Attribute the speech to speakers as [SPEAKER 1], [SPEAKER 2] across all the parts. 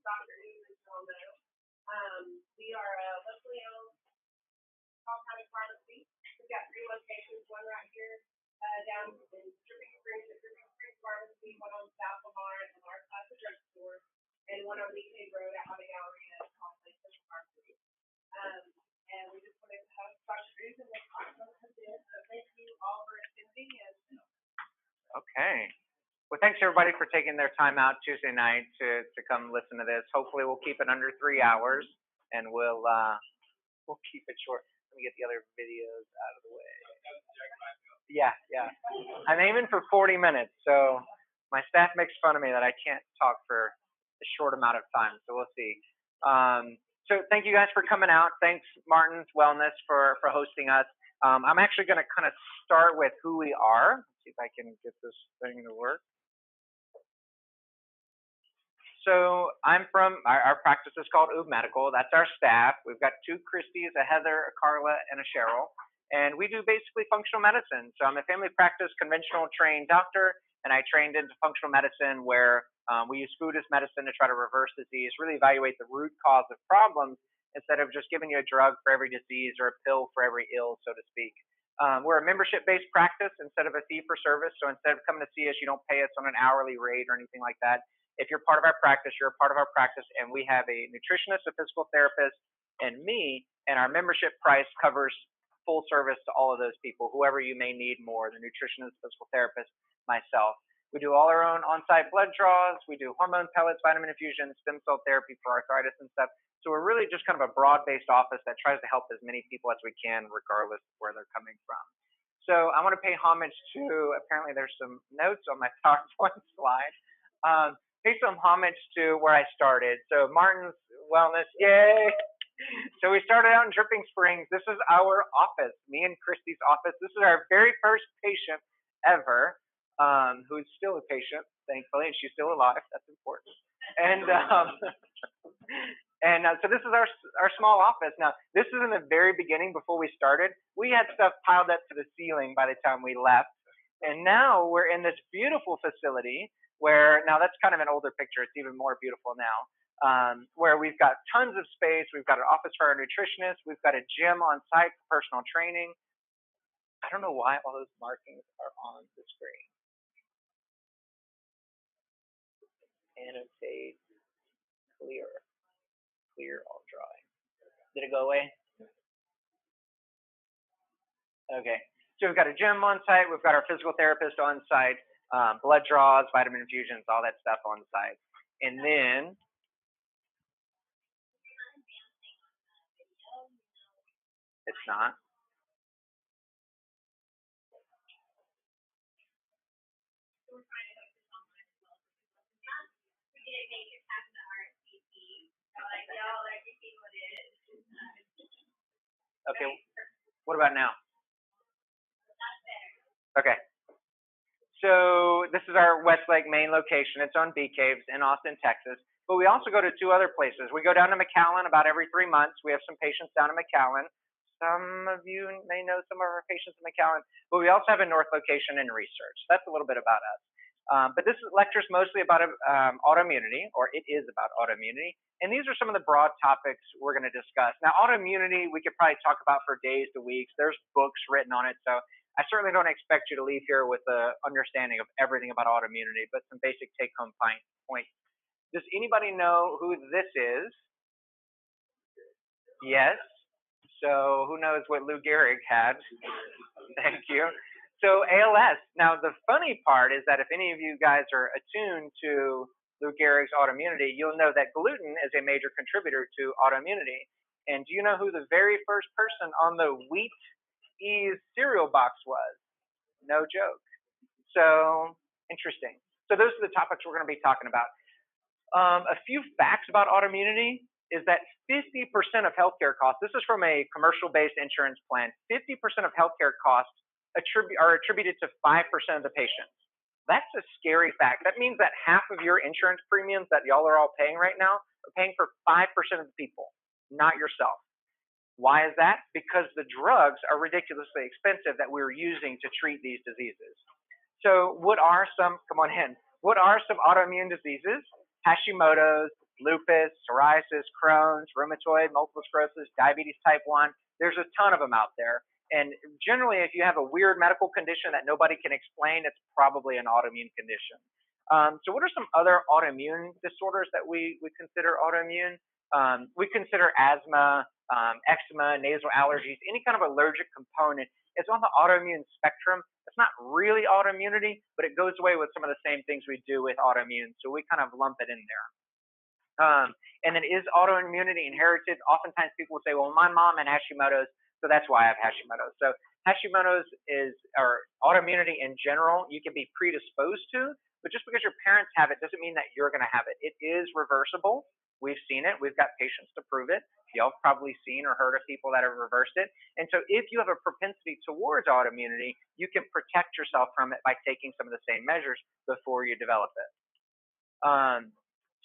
[SPEAKER 1] Dr. Oubre will know. We are a locally owned compounding pharmacy. We've got 3 locations, one right here down in Dripping Springs at Dripping Springs Pharmacy, one on South Lamar at the Lamar Plaza Drugstore, and one on BK Road out by the Galleria called Lakeshore Pharmacy. And we just wanted to have Dr. Oubre and the hospital come in. So thank you all for attending.
[SPEAKER 2] Okay. Well, thanks everybody for taking their time out Tuesday night to come listen to this. Hopefully we'll keep it under 3 hours, and we'll keep it short. Let me get the other videos out of the way. Yeah. I'm aiming for 40 minutes, so my staff makes fun of me that I can't talk for a short amount of time, so we'll see. So thank you guys for coming out. Thanks Martin's Wellness for hosting us. I'm actually going to kind of start with who we are. Let's see if I can get this thing to work. So I'm from, our practice is called Oubre Medical. That's our staff. We've got 2 Christies, a Heather, a Carla, and a Cheryl. And we do basically functional medicine. So I'm a family practice conventional trained doctor, and I trained into functional medicine where we use food as medicine to try to reverse disease, really evaluate the root cause of problems instead of just giving you a drug for every disease or a pill for every ill, so to speak. We're a membership-based practice instead of a fee-for-service. So instead of coming to see us, you don't pay us on an hourly rate or anything like that. If you're part of our practice, you're a part of our practice, and we have a nutritionist, a physical therapist, and me, and our membership price covers full service to all of those people, whoever you may need more, the nutritionist, physical therapist, myself. We do all our own on-site blood draws. We do hormone pellets, vitamin infusions, stem cell therapy for arthritis and stuff. So we're really just kind of a broad-based office that tries to help as many people as we can, regardless of where they're coming from. So I want to pay homage to, apparently there's some notes on my PowerPoint slide. Pay some homage to where I started. So Martin's Wellness, yay! So we started out in Dripping Springs. This is our office, me and Christy's office. This is our very first patient ever, who's still a patient, thankfully, and she's still alive. That's important. And so this is our small office. Now, this is in the very beginning before we started. We had stuff piled up to the ceiling by the time we left. And now we're in this beautiful facility where, now that's kind of an older picture. It's even more beautiful now. Where we've got tons of space. We've got an office for our nutritionist. We've got a gym on site for personal training. I don't know why all those markings are on the screen. Annotate, clear, all dry. Did it go away? Okay. So we've got a gym on site. We've got our physical therapist on site, blood draws, vitamin infusions, all that stuff on site. And then it's not. Okay. What about now? Okay. So this is our Westlake main location. It's on Bee Caves in Austin, Texas. But we also go to 2 other places. We go down to McAllen about every 3 months. We have some patients down in McAllen. Some of you may know some of our patients in McAllen. But we also have a north location in Research. That's a little bit about us. But this lecture is mostly about autoimmunity, or it is about autoimmunity. And these are some of the broad topics we're going to discuss. Now, autoimmunity, we could probably talk about for days to weeks. There's books written on it. So I certainly don't expect you to leave here with an understanding of everything about autoimmunity, but some basic take-home points. Does anybody know who this is? Yes. So who knows what Lou Gehrig had? Thank you. So ALS. Now, the funny part is that if any of you guys are attuned to Lou Gehrig's autoimmunity, you'll know that gluten is a major contributor to autoimmunity. And do you know who the very first person on the wheat Ease cereal box was? No joke. So interesting. So those are the topics we're going to be talking about. A few facts about autoimmunity is that 50% of healthcare costs, this is from a commercial-based insurance plan, 50% of healthcare costs are attributed to 5% of the patients. That's a scary fact. That means that half of your insurance premiums that y'all are all paying right now are paying for 5% of the people, not yourself. Why is that? Because the drugs are ridiculously expensive that we're using to treat these diseases. So what are some autoimmune diseases? Hashimoto's, lupus, psoriasis, Crohn's, rheumatoid, multiple sclerosis, diabetes type 1. There's a ton of them out there. And generally, if you have a weird medical condition that nobody can explain, it's probably an autoimmune condition. So what are some other autoimmune disorders that we consider autoimmune? We consider asthma, eczema, nasal allergies, any kind of allergic component is on the autoimmune spectrum. It's not really autoimmunity, but it goes away with some of the same things we do with autoimmune. So we kind of lump it in there. And then is autoimmunity inherited? Oftentimes people will say, well, my mom had Hashimoto's, so that's why I have Hashimoto's. So Hashimoto's or autoimmunity in general, you can be predisposed to, but just because your parents have it doesn't mean that you're going to have it. It is reversible. We've seen it. We've got patients to prove it. Y'all have probably seen or heard of people that have reversed it. And so if you have a propensity towards autoimmunity, you can protect yourself from it by taking some of the same measures before you develop it.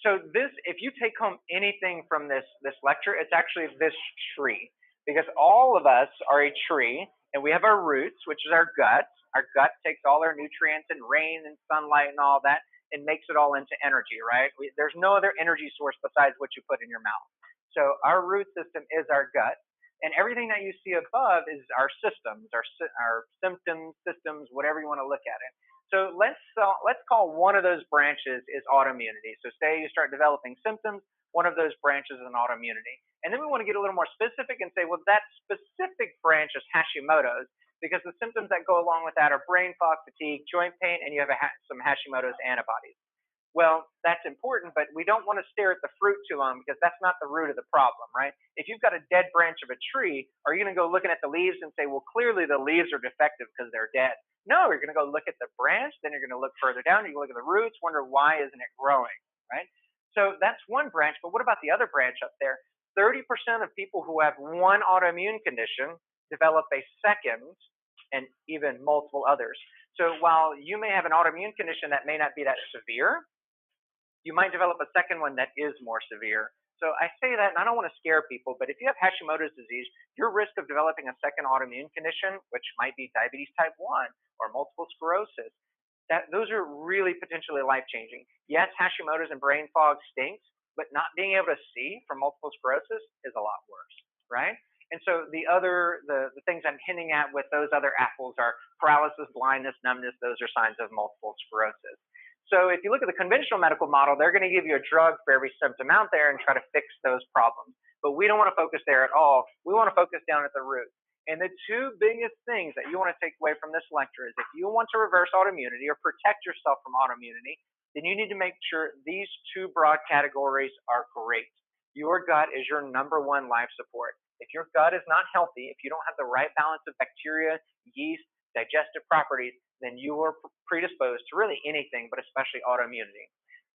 [SPEAKER 2] So this, if you take home anything from this lecture, it's actually this tree, because all of us are a tree, and we have our roots, which is our gut. Our gut takes all our nutrients and rain and sunlight and all that and makes it all into energy, right? There's no other energy source besides what you put in your mouth. So our root system is our gut, and everything that you see above is our systems, our symptoms, systems, whatever you want to look at it. So let's call one of those branches is autoimmunity. So say you start developing symptoms, one of those branches is an autoimmunity. And then we want to get a little more specific and say, well, that specific branch is Hashimoto's, because the symptoms that go along with that are brain fog, fatigue, joint pain, and you have some Hashimoto's antibodies. Well, that's important, but we don't want to stare at the fruit too long, because that's not the root of the problem, right? If you've got a dead branch of a tree, are you going to go looking at the leaves and say, well, clearly the leaves are defective because they're dead? No, you're going to go look at the branch, then you're going to look further down, you look at the roots, wonder why isn't it growing, right? So that's one branch, but what about the other branch up there? 30% of people who have one autoimmune condition develop a second and even multiple others. So while you may have an autoimmune condition that may not be that severe, you might develop a second one that is more severe. So I say that, and I don't want to scare people, but if you have Hashimoto's disease, your risk of developing a second autoimmune condition, which might be diabetes type 1 or multiple sclerosis, those are really potentially life-changing. Yes, Hashimoto's and brain fog stinks, but not being able to see from multiple sclerosis is a lot worse, right? And so the things I'm hinting at with those other apples are paralysis, blindness, numbness. Those are signs of multiple sclerosis. So if you look at the conventional medical model, they're going to give you a drug for every symptom out there and try to fix those problems. But we don't want to focus there at all. We want to focus down at the root. And the two biggest things that you want to take away from this lecture is if you want to reverse autoimmunity or protect yourself from autoimmunity, then you need to make sure these two broad categories are great. Your gut is your number one life support. If your gut is not healthy, if you don't have the right balance of bacteria, yeast, digestive properties, then you are predisposed to really anything, but especially autoimmunity.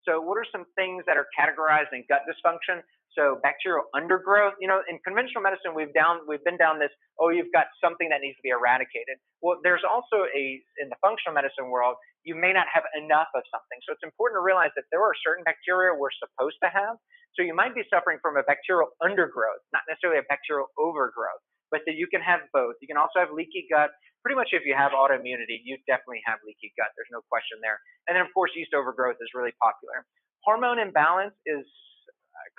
[SPEAKER 2] So what are some things that are categorized in gut dysfunction? So bacterial undergrowth, you know, in conventional medicine, we've been down this, oh, you've got something that needs to be eradicated. Well, there's also in the functional medicine world, you may not have enough of something. So it's important to realize that there are certain bacteria we're supposed to have. So you might be suffering from a bacterial undergrowth, not necessarily a bacterial overgrowth, but that you can have both. You can also have leaky gut. Pretty much if you have autoimmunity, you definitely have leaky gut. There's no question there. And then, of course, yeast overgrowth is really popular. Hormone imbalance is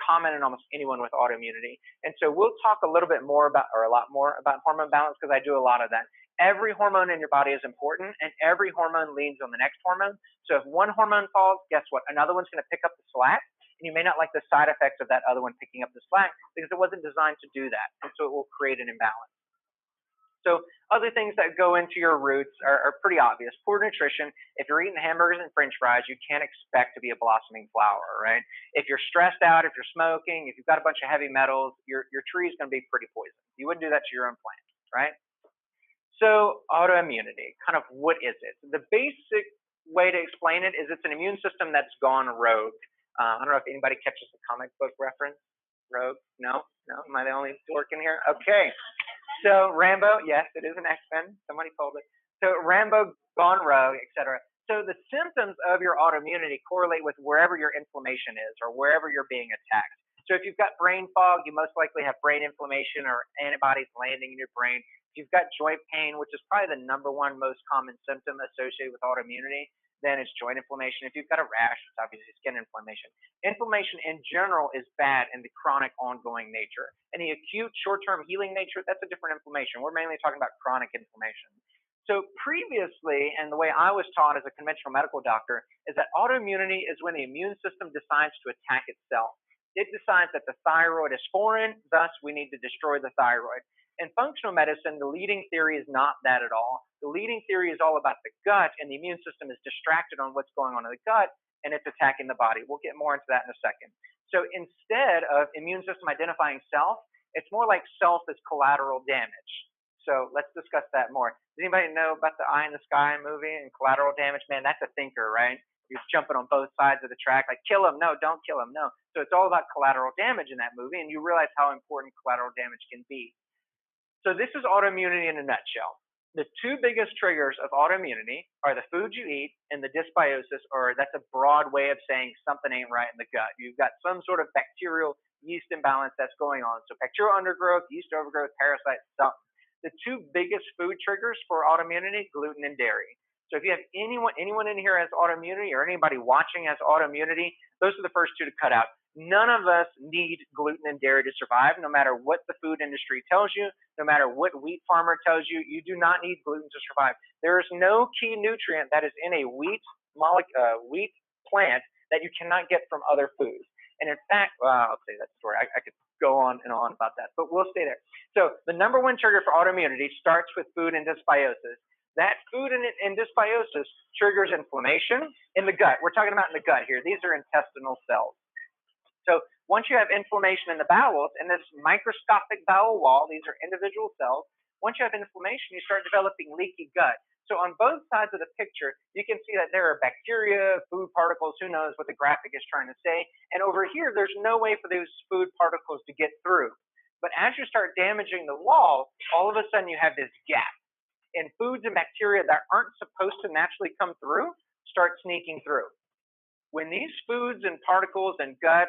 [SPEAKER 2] common in almost anyone with autoimmunity. And so we'll talk a little bit more about, or a lot more about hormone balance, because I do a lot of that. Every hormone in your body is important, and every hormone leans on the next hormone. So if one hormone falls, guess what? Another one's going to pick up the slack, and you may not like the side effects of that other one picking up the slack because it wasn't designed to do that. And so it will create an imbalance. So other things that go into your roots are pretty obvious. Poor nutrition. If you're eating hamburgers and french fries, you can't expect to be a blossoming flower, right? If you're stressed out, if you're smoking, if you've got a bunch of heavy metals, your tree is going to be pretty poisoned. You wouldn't do that to your own plant, right? So autoimmunity, kind of what is it? The basic way to explain it is it's an immune system that's gone rogue. I don't know if anybody catches the comic book reference. Rogue? No? Am I the only dork in here? Okay. So Rambo, yes, it is an X-Men. Somebody told it. So Rambo gone rogue, etc. So the symptoms of your autoimmunity correlate with wherever your inflammation is or wherever you're being attacked. So if you've got brain fog, you most likely have brain inflammation or antibodies landing in your brain. If you've got joint pain, which is probably the #1 most common symptom associated with autoimmunity, then it's joint inflammation. If you've got a rash, it's obviously skin inflammation. Inflammation in general is bad in the chronic ongoing nature. Any acute short-term healing nature, that's a different inflammation. We're mainly talking about chronic inflammation. So previously, and the way I was taught as a conventional medical doctor, is that autoimmunity is when the immune system decides to attack itself. It decides that the thyroid is foreign, thus we need to destroy the thyroid. In functional medicine, the leading theory is not that at all. The leading theory is all about the gut, and the immune system is distracted on what's going on in the gut, and it's attacking the body. We'll get more into that in a second. So instead of immune system identifying self, it's more like self is collateral damage. So let's discuss that more. Does anybody know about the Eye in the Sky movie and collateral damage? Man, that's a thinker, right? You're jumping on both sides of the track, like kill him, no, don't kill him, no. So it's all about collateral damage in that movie, and you realize how important collateral damage can be. So this is autoimmunity in a nutshell. The two biggest triggers of autoimmunity are the food you eat and the dysbiosis, or that's a broad way of saying something ain't right in the gut. You've got some sort of bacterial yeast imbalance that's going on. So bacterial undergrowth, yeast overgrowth, parasites, something. The two biggest food triggers for autoimmunity, gluten and dairy. So if you have anyone in here has autoimmunity, or anybody watching has autoimmunity, those are the first two to cut out. None of us need gluten and dairy to survive, no matter what the food industry tells you, no matter what wheat farmer tells you, you do not need gluten to survive. There is no key nutrient that is in a wheat plant that you cannot get from other foods. And in fact, I'll say that story. I could go on and on about that, but we'll stay there. So the #1 trigger for autoimmunity starts with food and dysbiosis. That food and dysbiosis triggers inflammation in the gut. We're talking about in the gut here. These are intestinal cells. So once you have inflammation in the bowels, and this microscopic bowel wall, these are individual cells, once you have inflammation, you start developing leaky gut. So on both sides of the picture, you can see that there are bacteria, food particles, who knows what the graphic is trying to say. And over here, there's no way for those food particles to get through. But as you start damaging the wall, all of a sudden you have this gap. And foods and bacteria that aren't supposed to naturally come through start sneaking through. When these foods and particles and gut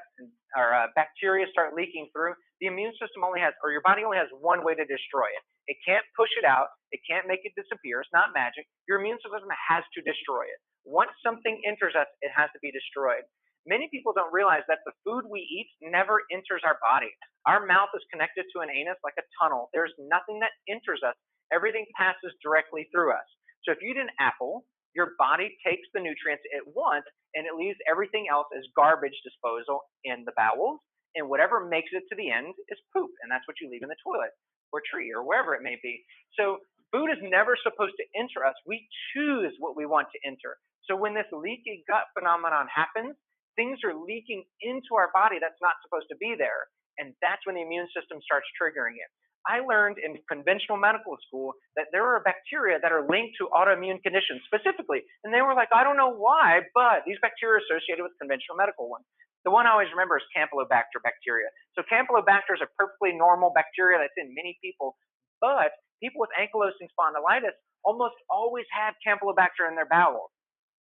[SPEAKER 2] or bacteria start leaking through, the immune system only has, or your body only has one way to destroy it. It can't push it out. It can't make it disappear. It's not magic. Your immune system has to destroy it. Once something enters us, it has to be destroyed. Many people don't realize that the food we eat never enters our body. Our mouth is connected to an anus like a tunnel. There's nothing that enters us. Everything passes directly through us. So if you eat an apple, your body takes the nutrients it wants and it leaves everything else as garbage disposal in the bowels, and whatever makes it to the end is poop, and that's what you leave in the toilet or tree or wherever it may be. So food is never supposed to enter us. We choose what we want to enter. So when this leaky gut phenomenon happens, things are leaking into our body that's not supposed to be there, and that's when the immune system starts triggering it. I learned in conventional medical school that there are bacteria that are linked to autoimmune conditions specifically. And they were like, I don't know why, but these bacteria are associated with conventional medical ones. The one I always remember is Campylobacter bacteria. So Campylobacter is a perfectly normal bacteria that's in many people, but people with ankylosing spondylitis almost always have Campylobacter in their bowels.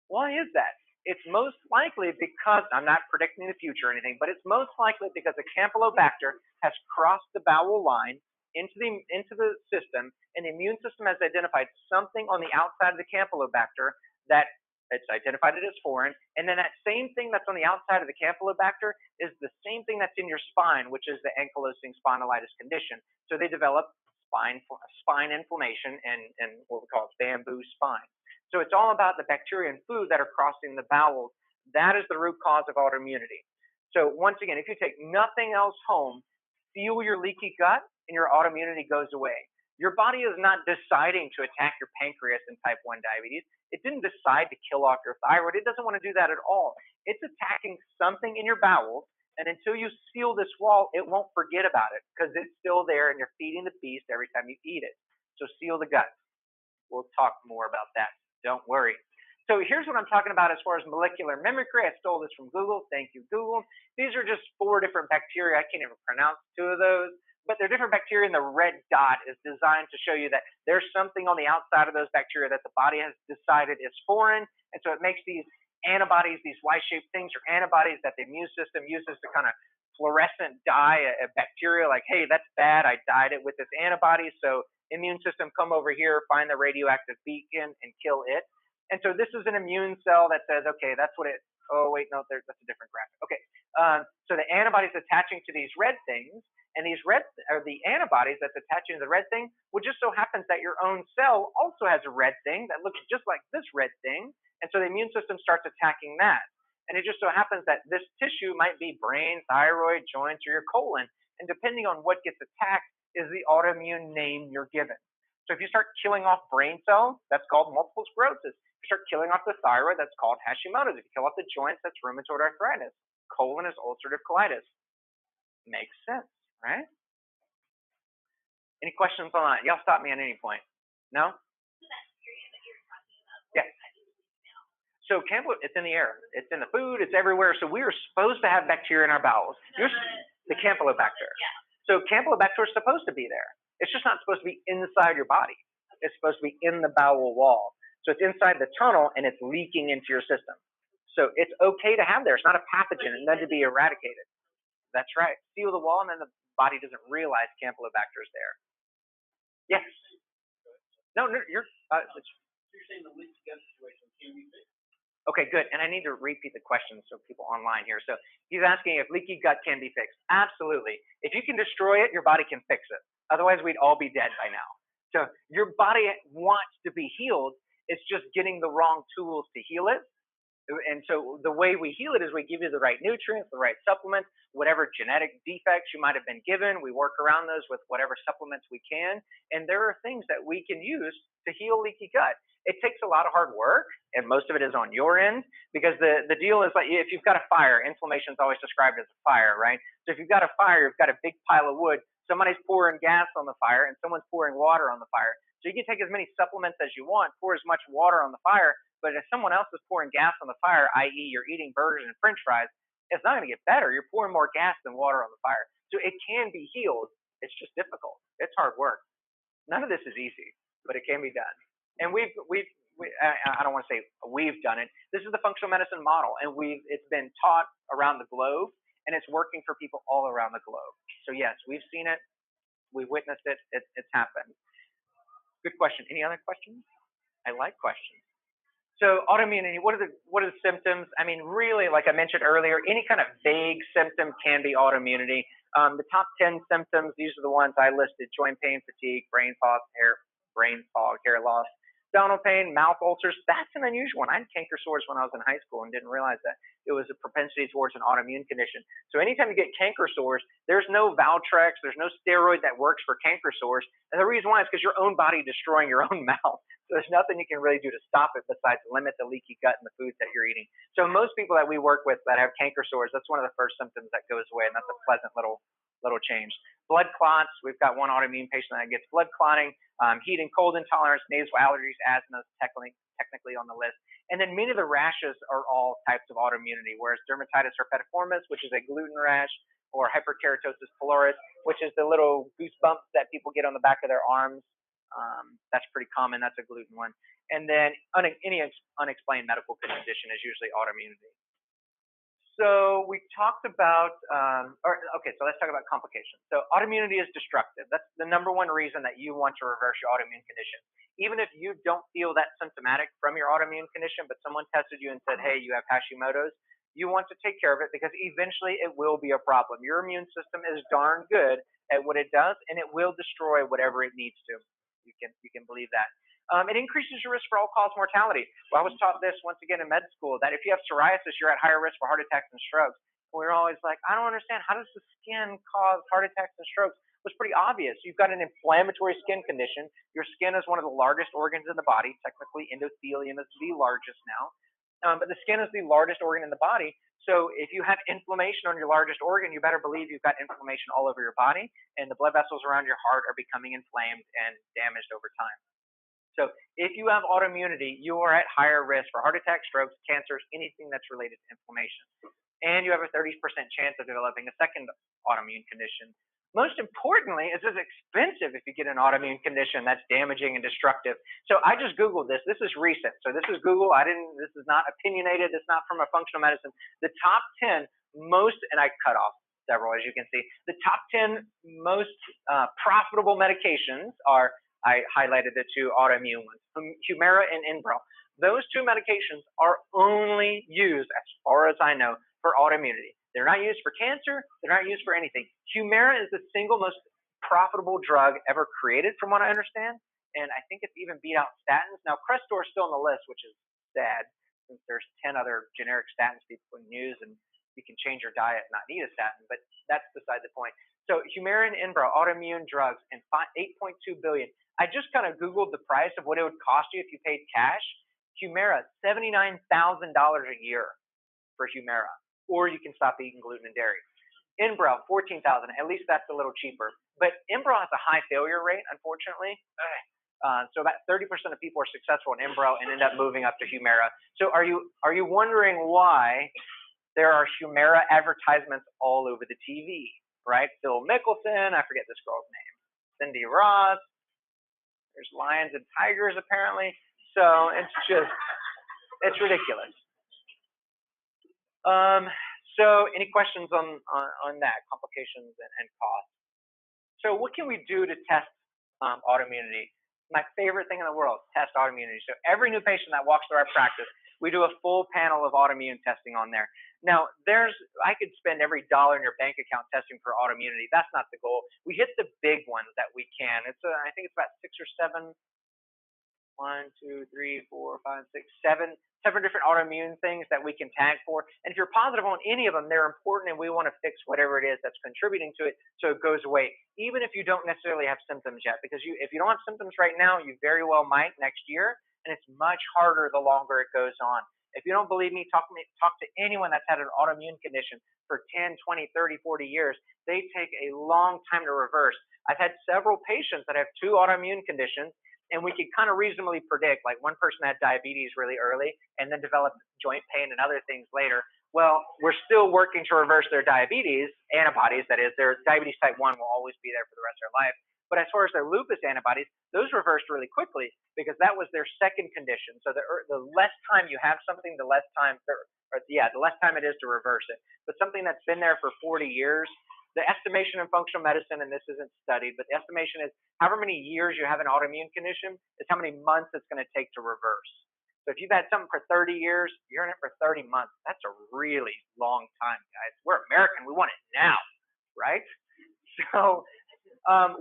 [SPEAKER 2] Why is that? It's most likely because, I'm not predicting the future or anything, but it's most likely because the Campylobacter has crossed the bowel line into the system, and the immune system has identified something on the outside of the Campylobacter that it's identified it as foreign, and then that same thing that's on the outside of the Campylobacter is the same thing that's in your spine, which is the ankylosing spondylitis condition. So they develop spine inflammation and what we call bamboo spine. So it's all about the bacteria and food that are crossing the bowels. That is the root cause of autoimmunity. So once again, if you take nothing else home, feel your leaky gut, and your autoimmunity goes away. Your body is not deciding to attack your pancreas in type 1 diabetes. It didn't decide to kill off your thyroid. It doesn't want to do that at all. It's attacking something in your bowels, and until you seal this wall, it won't forget about it because it's still there and you're feeding the beast every time you eat it. So seal the gut. We'll talk more about that. Don't worry. So here's what I'm talking about as far as molecular mimicry. I stole this from Google. Thank you, Google. These are just 4 different bacteria. I can't even pronounce 2 of those. But they're different bacteria, and the red dot is designed to show you that there's something on the outside of those bacteria that the body has decided is foreign, and so it makes these antibodies, these Y-shaped things, are antibodies that the immune system uses to kind of fluorescent dye a bacteria, like, hey, that's bad, I dyed it with this antibody, so immune system come over here, find the radioactive beacon, and kill it. And so this is an immune cell that says, okay, that's what it, oh, wait, no, that's a different graphic. Okay, so the antibodies attaching to these red things, and these red, or the antibodies that's attaching to the red thing, well, just so happens that your own cell also has a red thing that looks just like this red thing, and so the immune system starts attacking that. And it just so happens that this tissue might be brain, thyroid, joints, or your colon, and depending on what gets attacked is the autoimmune name you're given. So if you start killing off brain cells, that's called multiple sclerosis. If you start killing off the thyroid, that's called Hashimoto's. If you kill off the joints, that's rheumatoid arthritis. Colon is ulcerative colitis. Makes sense, right? Any questions on that? Y'all stop me at any point. No? Yeah. So it's in the air. It's in the food. It's everywhere. So we are supposed to have bacteria in our bowels. The Campylobacter. Yeah. So Campylobacter is supposed to be there. It's just not supposed to be inside your body. It's supposed to be in the bowel wall. So it's inside the tunnel and it's leaking into your system. So it's okay to have there. It's not a pathogen and then to be eradicated. That's right. Seal the wall and then the body doesn't realize Campylobacter is there. Yes. No, you're
[SPEAKER 3] saying the leaky gut situation can be fixed.
[SPEAKER 2] Okay, good. And I need to repeat the question so people online here. So he's asking if leaky gut can be fixed. Absolutely. If you can destroy it, your body can fix it. Otherwise, we'd all be dead by now. So your body wants to be healed. It's just getting the wrong tools to heal it. And so the way we heal it is we give you the right nutrients, the right supplements, whatever genetic defects you might have been given. We work around those with whatever supplements we can. And there are things that we can use to heal leaky gut. It takes a lot of hard work, and most of it is on your end, because the deal is like if you've got a fire, inflammation is always described as a fire, right? So if you've got a fire, you've got a big pile of wood, somebody's pouring gas on the fire, and someone's pouring water on the fire. So you can take as many supplements as you want, pour as much water on the fire, but if someone else is pouring gas on the fire, i.e. you're eating burgers and french fries, it's not going to get better. You're pouring more gas than water on the fire. So it can be healed. It's just difficult. It's hard work. None of this is easy, but it can be done. And I don't want to say we've done it. This is the functional medicine model, and it's been taught around the globe, and it's working for people all around the globe. So yes, we've seen it, we've witnessed it, it's happened. Good question. Any other questions? I like questions. So autoimmunity, what are the symptoms? I mean, really, like I mentioned earlier, any kind of vague symptom can be autoimmunity. The top 10 symptoms, these are the ones I listed: joint pain, fatigue, brain fog, hair loss, abdominal pain, mouth ulcers. That's an unusual one. I had canker sores when I was in high school and didn't realize that it was a propensity towards an autoimmune condition. So anytime you get canker sores, there's no Valtrex, there's no steroid that works for canker sores. And the reason why is because your own body destroying your own mouth. So there's nothing you can really do to stop it besides limit the leaky gut in the foods that you're eating. So most people that we work with that have canker sores, that's one of the first symptoms that goes away, and that's a pleasant little change. Blood clots, we've got one autoimmune patient that gets blood clotting, heat and cold intolerance, nasal allergies, asthma is technically on the list. And then many of the rashes are all types of autoimmunity, whereas dermatitis herpetiformis, which is a gluten rash, or hyperkeratosis pilaris, which is the little goosebumps that people get on the back of their arms. That's pretty common. That's a gluten one. And then any unexplained medical condition is usually autoimmunity. So we talked about, so let's talk about complications. So autoimmunity is destructive. That's the number one reason that you want to reverse your autoimmune condition. Even if you don't feel that symptomatic from your autoimmune condition, but someone tested you and said, hey, you have Hashimoto's, you want to take care of it because eventually it will be a problem. Your immune system is darn good at what it does, and it will destroy whatever it needs to. You can believe that. It increases your risk for all-cause mortality. Well, I was taught this once again in med school, that if you have psoriasis, you're at higher risk for heart attacks and strokes. And we were always like, I don't understand. How does the skin cause heart attacks and strokes? It was pretty obvious. You've got an inflammatory skin condition. Your skin is one of the largest organs in the body. Technically, endothelium is the largest now. But the skin is the largest organ in the body. So if you have inflammation on your largest organ, you better believe you've got inflammation all over your body, and the blood vessels around your heart are becoming inflamed and damaged over time. So if you have autoimmunity, you are at higher risk for heart attacks, strokes, cancers, anything that's related to inflammation. And you have a 30% chance of developing a second autoimmune condition. Most importantly, it's expensive if you get an autoimmune condition that's damaging and destructive. So I just Googled this. This is recent. So this is Google. This is not opinionated. It's not from a functional medicine. The top 10 most, and I cut off several, as you can see, the top 10 most profitable medications are I highlighted the two autoimmune ones, Humira and Enbrel. Those two medications are only used, as far as I know, for autoimmunity. They're not used for cancer. They're not used for anything. Humira is the single most profitable drug ever created, from what I understand, and I think it's even beat out statins. Now, Crestor is still on the list, which is sad, since there's 10 other generic statins people can use, and you can change your diet and not need a statin, but that's beside the point. So Humira and Enbrel, autoimmune drugs, and 8.2 billion. I just kind of Googled the price of what it would cost you if you paid cash. Humira, $79,000 a year for Humira, or you can stop eating gluten and dairy. Enbrel, $14,000. At least that's a little cheaper. But Enbrel has a high failure rate, unfortunately. So about 30% of people are successful in Enbrel and end up moving up to Humira. So are you wondering why there are Humira advertisements all over the TV, right? Phil Mickelson, I forget this girl's name, Cindy Ross. There's lions and tigers apparently. So it's ridiculous. So any questions on that, complications and costs? So what can we do to test autoimmunity? My favorite thing in the world, test autoimmunity. So every new patient that walks through our practice, we do a full panel of autoimmune testing on there. Now, I could spend every dollar in your bank account testing for autoimmunity. That's not the goal. We hit the big ones that we can. I think it's about 6 or 7. 1, 2, 3, 4, 5, 6, 7 different autoimmune things that we can tag for. And if you're positive on any of them, they're important, and we want to fix whatever it is that's contributing to it so it goes away, even if you don't necessarily have symptoms yet. Because if you don't have symptoms right now, you very well might next year, and it's much harder the longer it goes on. If you don't believe me, talk to anyone that's had an autoimmune condition for 10, 20, 30, 40 years. They take a long time to reverse. I've had several patients that have 2 autoimmune conditions, and we could kind of reasonably predict, like one person had diabetes really early and then developed joint pain and other things later. Well, we're still working to reverse their diabetes, antibodies, that is. Their diabetes type 1 will always be there for the rest of their life. But as far as their lupus antibodies, those reversed really quickly because that was their second condition. So the less time you have something, the less time it is to reverse it. But something that's been there for 40 years, the estimation in functional medicine, and this isn't studied, but the estimation is however many years you have an autoimmune condition is how many months it's going to take to reverse. So if you've had something for 30 years, you're in it for 30 months. That's a really long time, guys. We're American. We want it now, right? So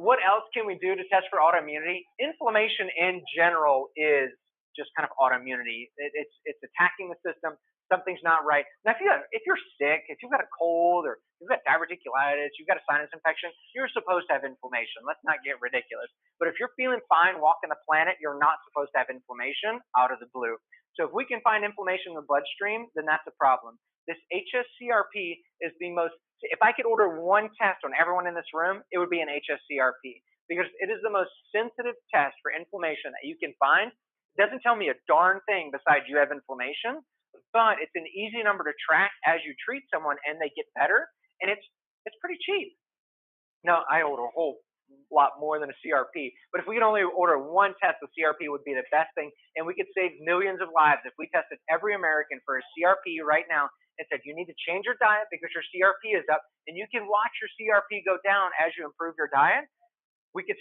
[SPEAKER 2] what else can we do to test for autoimmunity? Inflammation in general is just kind of autoimmunity. It's attacking the system. Something's not right. Now, if you're sick, if you've got a cold or you've got diverticulitis, you've got a sinus infection, you're supposed to have inflammation. Let's not get ridiculous. But if you're feeling fine walking the planet, you're not supposed to have inflammation out of the blue. So if we can find inflammation in the bloodstream, then that's a problem. This hsCRP is the most, if I could order one test on everyone in this room, it would be an hsCRP because it is the most sensitive test for inflammation that you can find. It doesn't tell me a darn thing besides you have inflammation, but it's an easy number to track as you treat someone and they get better, and it's pretty cheap. Now, I order a whole lot more than a CRP, but if we could only order one test, the CRP would be the best thing, and we could save millions of lives if we tested every American for a CRP right now and said, you need to change your diet because your CRP is up, and you can watch your CRP go down as you improve your diet. We could,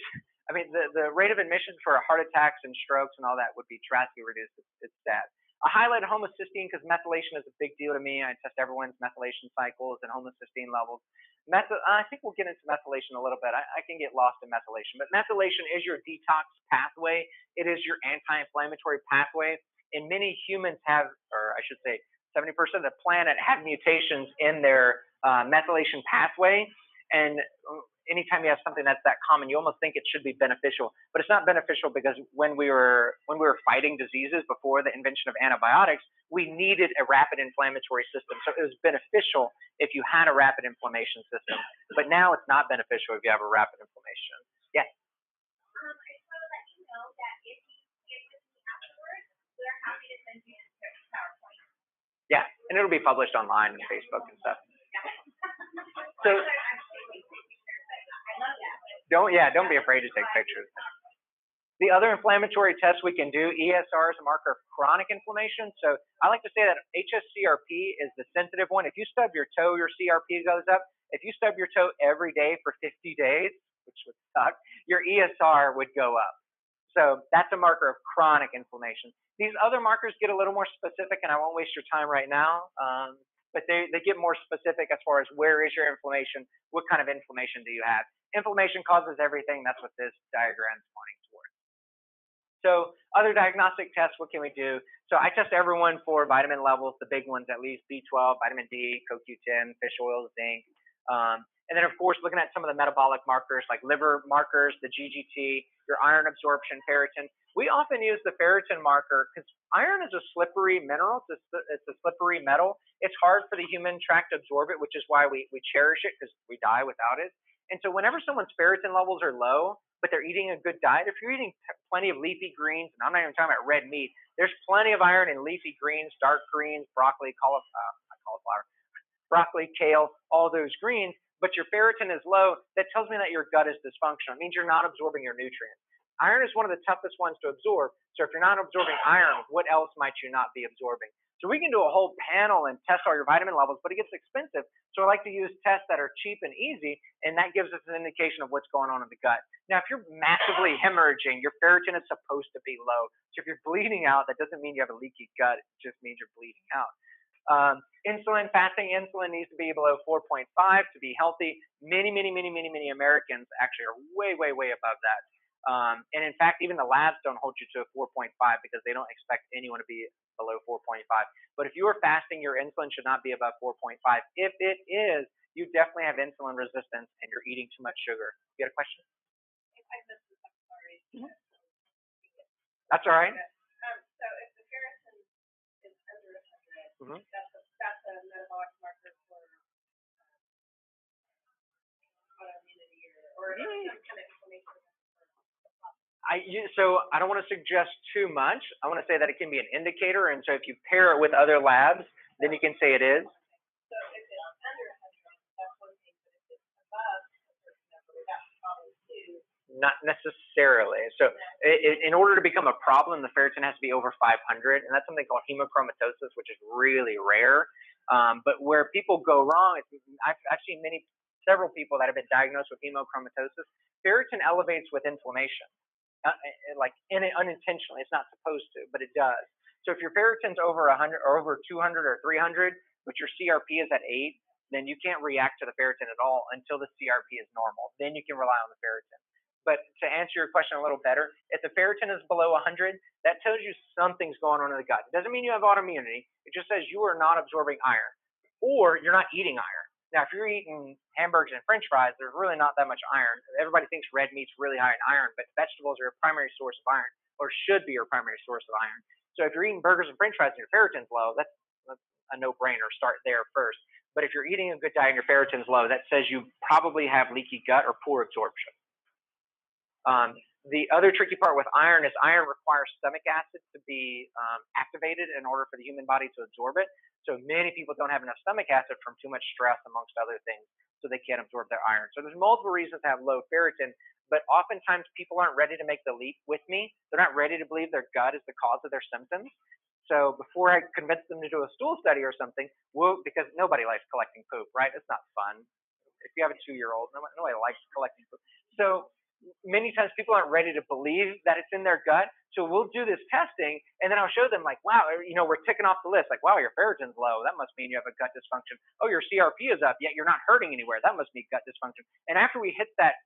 [SPEAKER 2] the rate of admissions for heart attacks and strokes and all that would be drastically reduced. It's sad. I highlighted homocysteine because methylation is a big deal to me. I test everyone's methylation cycles and homocysteine levels. I think we'll get into methylation a little bit. I can get lost in methylation, but methylation is your detox pathway. It is your anti-inflammatory pathway. And many humans have, or I should say 70% of the planet have mutations in their methylation pathway. And anytime you have something that's that common, you almost think it should be beneficial, but it's not beneficial because when we were fighting diseases before the invention of antibiotics, we needed a rapid inflammatory system. So it was beneficial if you had a rapid inflammation system, but now it's not beneficial if you have a rapid inflammation. Yes.
[SPEAKER 1] I just want to let you know that if you get with me afterwards, we're happy to send you the PowerPoint.
[SPEAKER 2] Yeah, and it'll be published online and Facebook and stuff. So. Don't be afraid to take pictures. The other inflammatory tests we can do, ESR is a marker of chronic inflammation. So I like to say that hsCRP is the sensitive one. If you stub your toe, your CRP goes up. If you stub your toe every day for 50 days, which would suck, your ESR would go up. So that's a marker of chronic inflammation. These other markers get a little more specific, and I won't waste your time right now, but they get more specific as far as where is your inflammation, what kind of inflammation do you have. Inflammation causes everything. That's what this diagram is pointing towards. So other diagnostic tests, what can we do? So I test everyone for vitamin levels, the big ones at least, B12, vitamin D, CoQ10, fish oil, zinc. And then, of course, looking at some of the metabolic markers like liver markers, the GGT, your iron absorption, ferritin. We often use the ferritin marker because iron is a slippery mineral. It's a slippery metal. It's hard for the human tract to absorb it, which is why we cherish it because we die without it. And so whenever someone's ferritin levels are low, but they're eating a good diet, if you're eating plenty of leafy greens, and I'm not even talking about red meat, there's plenty of iron in leafy greens, dark greens, broccoli, cauliflower, broccoli, kale, all those greens, but your ferritin is low, that tells me that your gut is dysfunctional. It means you're not absorbing your nutrients. Iron is one of the toughest ones to absorb, so if you're not absorbing iron, what else might you not be absorbing? So we can do a whole panel and test all your vitamin levels, but it gets expensive, so I like to use tests that are cheap and easy, and that gives us an indication of what's going on in the gut. Now, if you're massively hemorrhaging, your ferritin is supposed to be low, so if you're bleeding out, that doesn't mean you have a leaky gut, it just means you're bleeding out. Insulin, fasting insulin needs to be below 4.5 to be healthy. Many Americans actually are way above that. And in fact, even the labs don't hold you to a 4.5 because they don't expect anyone to be below 4.5. But if you are fasting, your insulin should not be above 4.5. If it is, you definitely have insulin resistance and you're eating too much sugar. You got a question?
[SPEAKER 1] If I missed this, I'm sorry.
[SPEAKER 2] That's all right.
[SPEAKER 1] So if the ferritin is under 100, that's a metabolic marker for autoimmunity or some kind of inflammation.
[SPEAKER 2] So I don't want to suggest too much. I want to say that it can be an indicator, and so if you pair it with other labs, then you can say it is.
[SPEAKER 1] So if it's under 100, that's one thing, but if it's above a certain number, that's probably two.
[SPEAKER 2] Not necessarily. So in order to become a problem, the ferritin has to be over 500, and that's something called hemochromatosis, which is really rare. But where people go wrong, I've seen several people that have been diagnosed with hemochromatosis. Ferritin elevates with inflammation. Like unintentionally, it's not supposed to, but it does. So if your ferritin's over 100 or over 200 or 300, but your CRP is at 8, then you can't react to the ferritin at all until the CRP is normal. Then you can rely on the ferritin. But to answer your question a little better, if the ferritin is below 100, that tells you something's going on in the gut. It doesn't mean you have autoimmunity. It just says you are not absorbing iron, or you're not eating iron. Now, if you're eating hamburgers and french fries, there's really not that much iron. Everybody thinks red meat's really high in iron, but vegetables are a primary source of iron, or should be your primary source of iron. So if you're eating burgers and french fries and your ferritin's low, that's a no-brainer. Start there first. But if you're eating a good diet and your ferritin's low, that says you probably have leaky gut or poor absorption. The other tricky part with iron is iron requires stomach acid to be activated in order for the human body to absorb it. So many people don't have enough stomach acid from too much stress, amongst other things, so they can't absorb their iron. So there's multiple reasons to have low ferritin, but oftentimes people aren't ready to make the leap with me. They're not ready to believe their gut is the cause of their symptoms. So before I convince them to do a stool study or something, because nobody likes collecting poop, right? It's not fun. If you have a 2-year-old, nobody likes collecting poop. So many times people aren't ready to believe that it's in their gut. So we'll do this testing, and then I'll show them like, wow, we're ticking off the list. Like, wow, your ferritin's low. That must mean you have a gut dysfunction. Oh, your CRP is up, yet you're not hurting anywhere. That must be gut dysfunction. And after we hit that,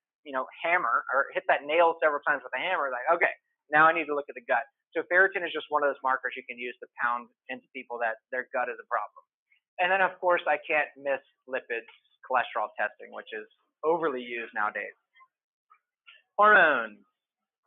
[SPEAKER 2] hammer or hit that nail several times with a hammer, like, okay, now I need to look at the gut. So ferritin is just one of those markers you can use to pound into people that their gut is a problem. And then, of course, I can't miss lipids, cholesterol testing, which is overly used nowadays. Hormones.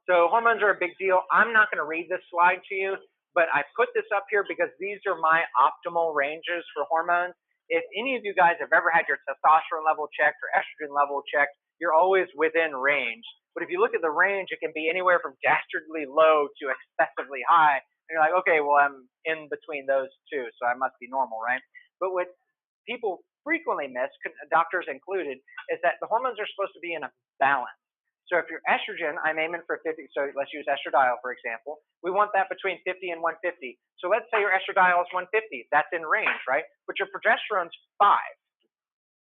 [SPEAKER 2] So hormones are a big deal. I'm not going to read this slide to you, but I put this up here because these are my optimal ranges for hormones. If any of you guys have ever had your testosterone level checked or estrogen level checked, you're always within range. But if you look at the range, it can be anywhere from dastardly low to excessively high. And you're like, okay, well, I'm in between those two, so I must be normal, right? But what people frequently miss, doctors included, is that the hormones are supposed to be in a balance. So if your estrogen, I'm aiming for 50, so let's use estradiol, for example. We want that between 50 and 150. So let's say your estradiol is 150. That's in range, right? But your progesterone's 5.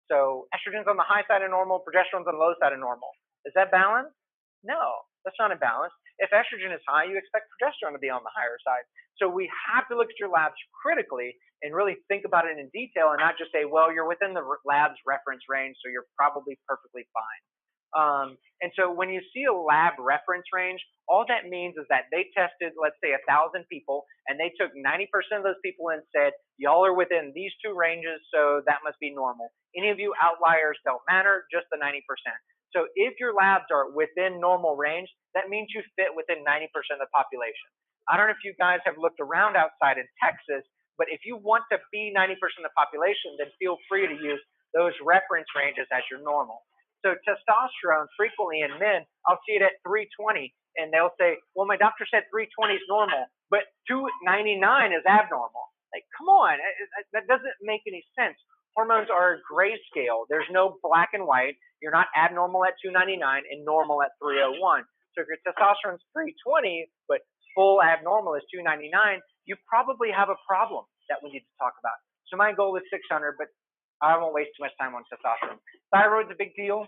[SPEAKER 2] So estrogen's on the high side of normal, progesterone's on the low side of normal. Is that balanced? No, that's not a balance. If estrogen is high, you expect progesterone to be on the higher side. So we have to look at your labs critically and really think about it in detail and not just say, well, you're within the lab's reference range, so you're probably perfectly fine. And so when you see a lab reference range, all that means is that they tested, let's say, 1,000 people, and they took 90% of those people and said, y'all are within these two ranges, so that must be normal. Any of you outliers don't matter, just the 90%. So if your labs are within normal range, that means you fit within 90% of the population. I don't know if you guys have looked around outside in Texas, but if you want to be 90% of the population, then feel free to use those reference ranges as your normal. So testosterone, frequently in men, I'll see it at 320, and they'll say, well, my doctor said 320 is normal, but 299 is abnormal. Like, come on, that doesn't make any sense. Hormones are a grayscale. There's no black and white. You're not abnormal at 299 and normal at 301. So if your testosterone's 320, but full abnormal is 299, you probably have a problem that we need to talk about. So my goal is 600, but I won't waste too much time on testosterone. Thyroid's a big deal.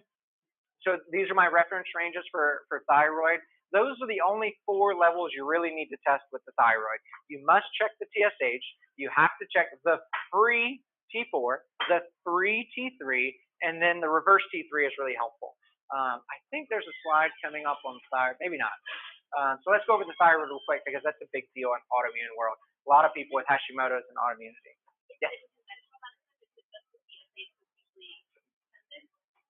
[SPEAKER 2] So these are my reference ranges for thyroid. Those are the only 4 levels you really need to test with the thyroid. You must check the TSH. You have to check the free T4, the free T3, and then the reverse T3 is really helpful. I think there's a slide coming up on thyroid, maybe not. So let's go over the thyroid real quick because that's a big deal in autoimmune world. A lot of people with Hashimoto's and autoimmunity. Yeah.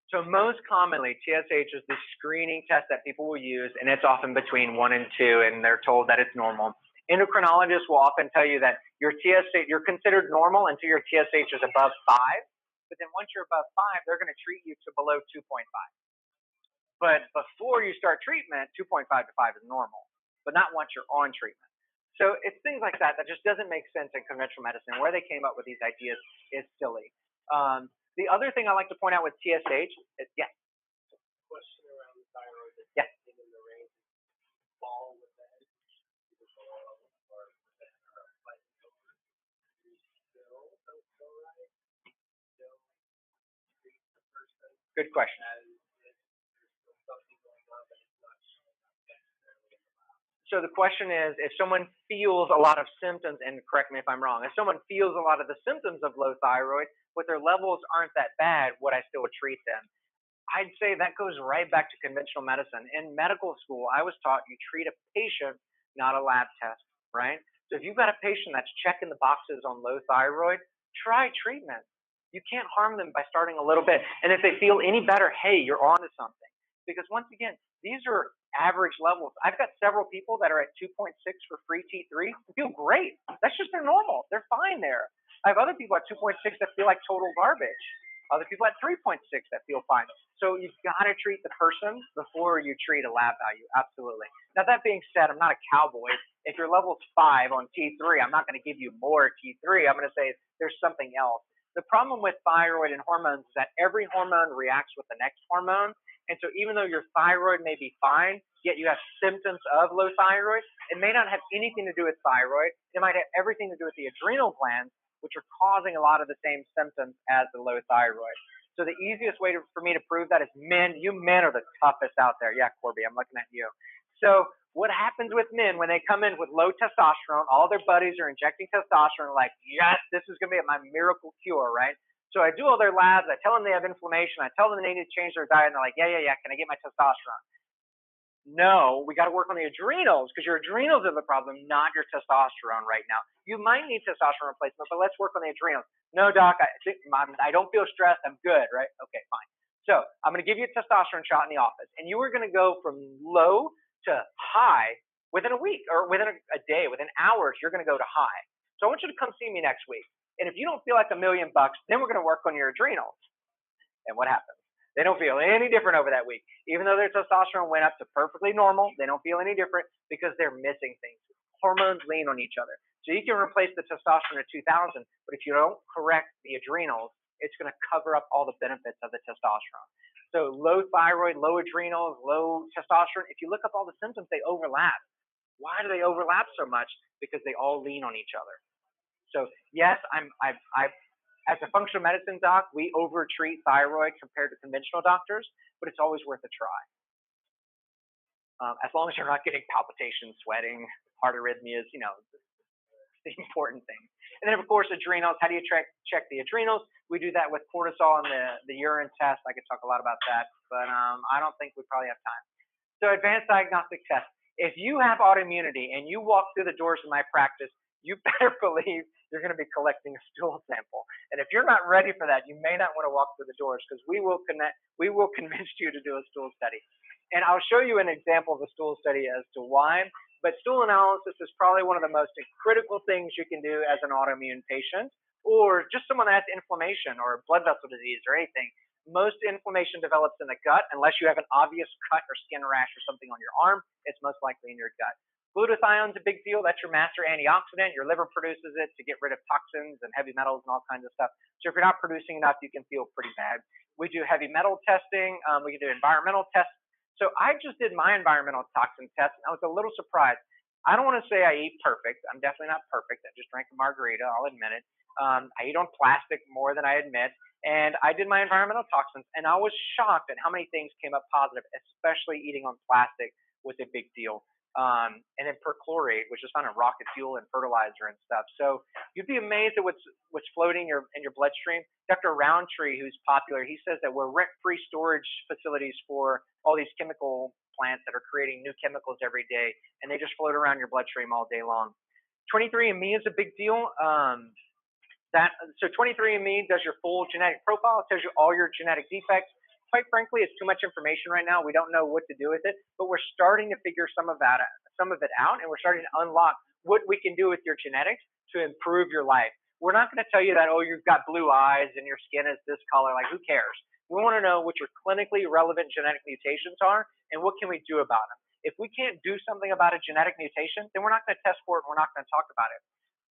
[SPEAKER 2] So most commonly, TSH is the screening test that people will use, and it's often between 1 and 2, and they're told that it's normal. Endocrinologists will often tell you that your TSH, you're considered normal until your TSH is above 5, but then once you're above 5, they're going to treat you to below 2.5. But before you start treatment, 2.5 to 5 is normal, but not once you're on treatment. So it's things like that that just doesn't make sense in conventional medicine. Where they came up with these ideas is silly. The other thing I like to point out with TSH is, yeah.
[SPEAKER 3] Question around the thyroid.
[SPEAKER 2] Yeah.
[SPEAKER 3] In the range, fall with that, or
[SPEAKER 2] Good question. So the question is, if someone feels a lot of symptoms, and correct me if I'm wrong, if someone feels a lot of the symptoms of low thyroid, but their levels aren't that bad, would I still treat them? I'd say that goes right back to conventional medicine. In medical school, I was taught you treat a patient, not a lab test, right? So if you've got a patient that's checking the boxes on low thyroid, try treatment. You can't harm them by starting a little bit. And if they feel any better, hey, you're on to something. Because once again, these are average levels. I've got several people that are at 2.6 for free T3 and feel great. That's just their normal. They're fine there. I have other people at 2.6 that feel like total garbage. Other people at 3.6 that feel fine. So you've got to treat the person before you treat a lab value. Absolutely. Now, that being said, I'm not a cowboy. If your level's 5 on T3, I'm not going to give you more T3. I'm going to say there's something else. The problem with thyroid and hormones is that every hormone reacts with the next hormone. And so even though your thyroid may be fine, yet you have symptoms of low thyroid, it may not have anything to do with thyroid. It might have everything to do with the adrenal glands, which are causing a lot of the same symptoms as the low thyroid. So the easiest way for me to prove that is men. You men are the toughest out there. Yeah, Corby, I'm looking at you. So what happens with men when they come in with low testosterone, all their buddies are injecting testosterone, like, yes, this is going to be my miracle cure, right? So I do all their labs. I tell them they have inflammation. I tell them they need to change their diet. And they're like, yeah. Can I get my testosterone? No, we got to work on the adrenals because your adrenals are the problem, not your testosterone right now. You might need testosterone replacement, but let's work on the adrenals. No, doc, I don't feel stressed. I'm good, right? Okay, fine. So I'm going to give you a testosterone shot in the office, and you are going to go from low to high within a week or within a day, within hours. You're going to go to high. So I want you to come see me next week. And if you don't feel like $1 million, then we're going to work on your adrenals. And what happens? They don't feel any different over that week. Even though their testosterone went up to perfectly normal, they don't feel any different because they're missing things. Hormones lean on each other. So you can replace the testosterone at 2,000, but if you don't correct the adrenals, it's going to cover up all the benefits of the testosterone. So low thyroid, low adrenals, low testosterone, if you look up all the symptoms, they overlap. Why do they overlap so much? Because they all lean on each other. So yes, as a functional medicine doc, we overtreat thyroid compared to conventional doctors, but it's always worth a try. as long as you're not getting palpitations, sweating, heart arrhythmias, you know, the important thing. And then, of course, adrenals. How do you check the adrenals? We do that with cortisol and the urine test. I could talk a lot about that, but I don't think we probably have time. So advanced diagnostic tests. If you have autoimmunity and you walk through the doors of my practice, you better believe you're going to be collecting a stool sample. And if you're not ready for that, you may not want to walk through the doors, because we will convince you to do a stool study. And I'll show you an example of a stool study as to why. But stool analysis is probably one of the most critical things you can do as an autoimmune patient, or just someone that has inflammation or blood vessel disease or anything. Most inflammation develops in the gut. Unless you have an obvious cut or skin rash or something on your arm, it's most likely in your gut. Glutathione's a big deal. That's your master antioxidant. Your liver produces it to get rid of toxins and heavy metals and all kinds of stuff. So if you're not producing enough, you can feel pretty bad. We do heavy metal testing. We can do environmental tests. So I just did my environmental toxin test, and I was a little surprised. I don't want to say I eat perfect. I'm definitely not perfect. I just drank a margarita. I'll admit it. I eat on plastic more than I admit. And I did my environmental toxins, and I was shocked at how many things came up positive, especially eating on plastic was a big deal. And then perchlorate, which is found in rocket fuel and fertilizer and stuff. So you'd be amazed at what's floating in your bloodstream. Dr. Roundtree, who's popular, he says that we're rent-free storage facilities for all these chemical plants that are creating new chemicals every day, and they just float around your bloodstream all day long. 23andMe is a big deal. So 23andMe does your full genetic profile. It tells you all your genetic defects. Quite frankly, it's too much information right now. We don't know what to do with it, but we're starting to figure some of it out, and we're starting to unlock what we can do with your genetics to improve your life. We're not going to tell you that, oh, you've got blue eyes and your skin is this color. Like, who cares? We want to know what your clinically relevant genetic mutations are and what can we do about them. If we can't do something about a genetic mutation, then we're not going to test for it, and we're not going to talk about it.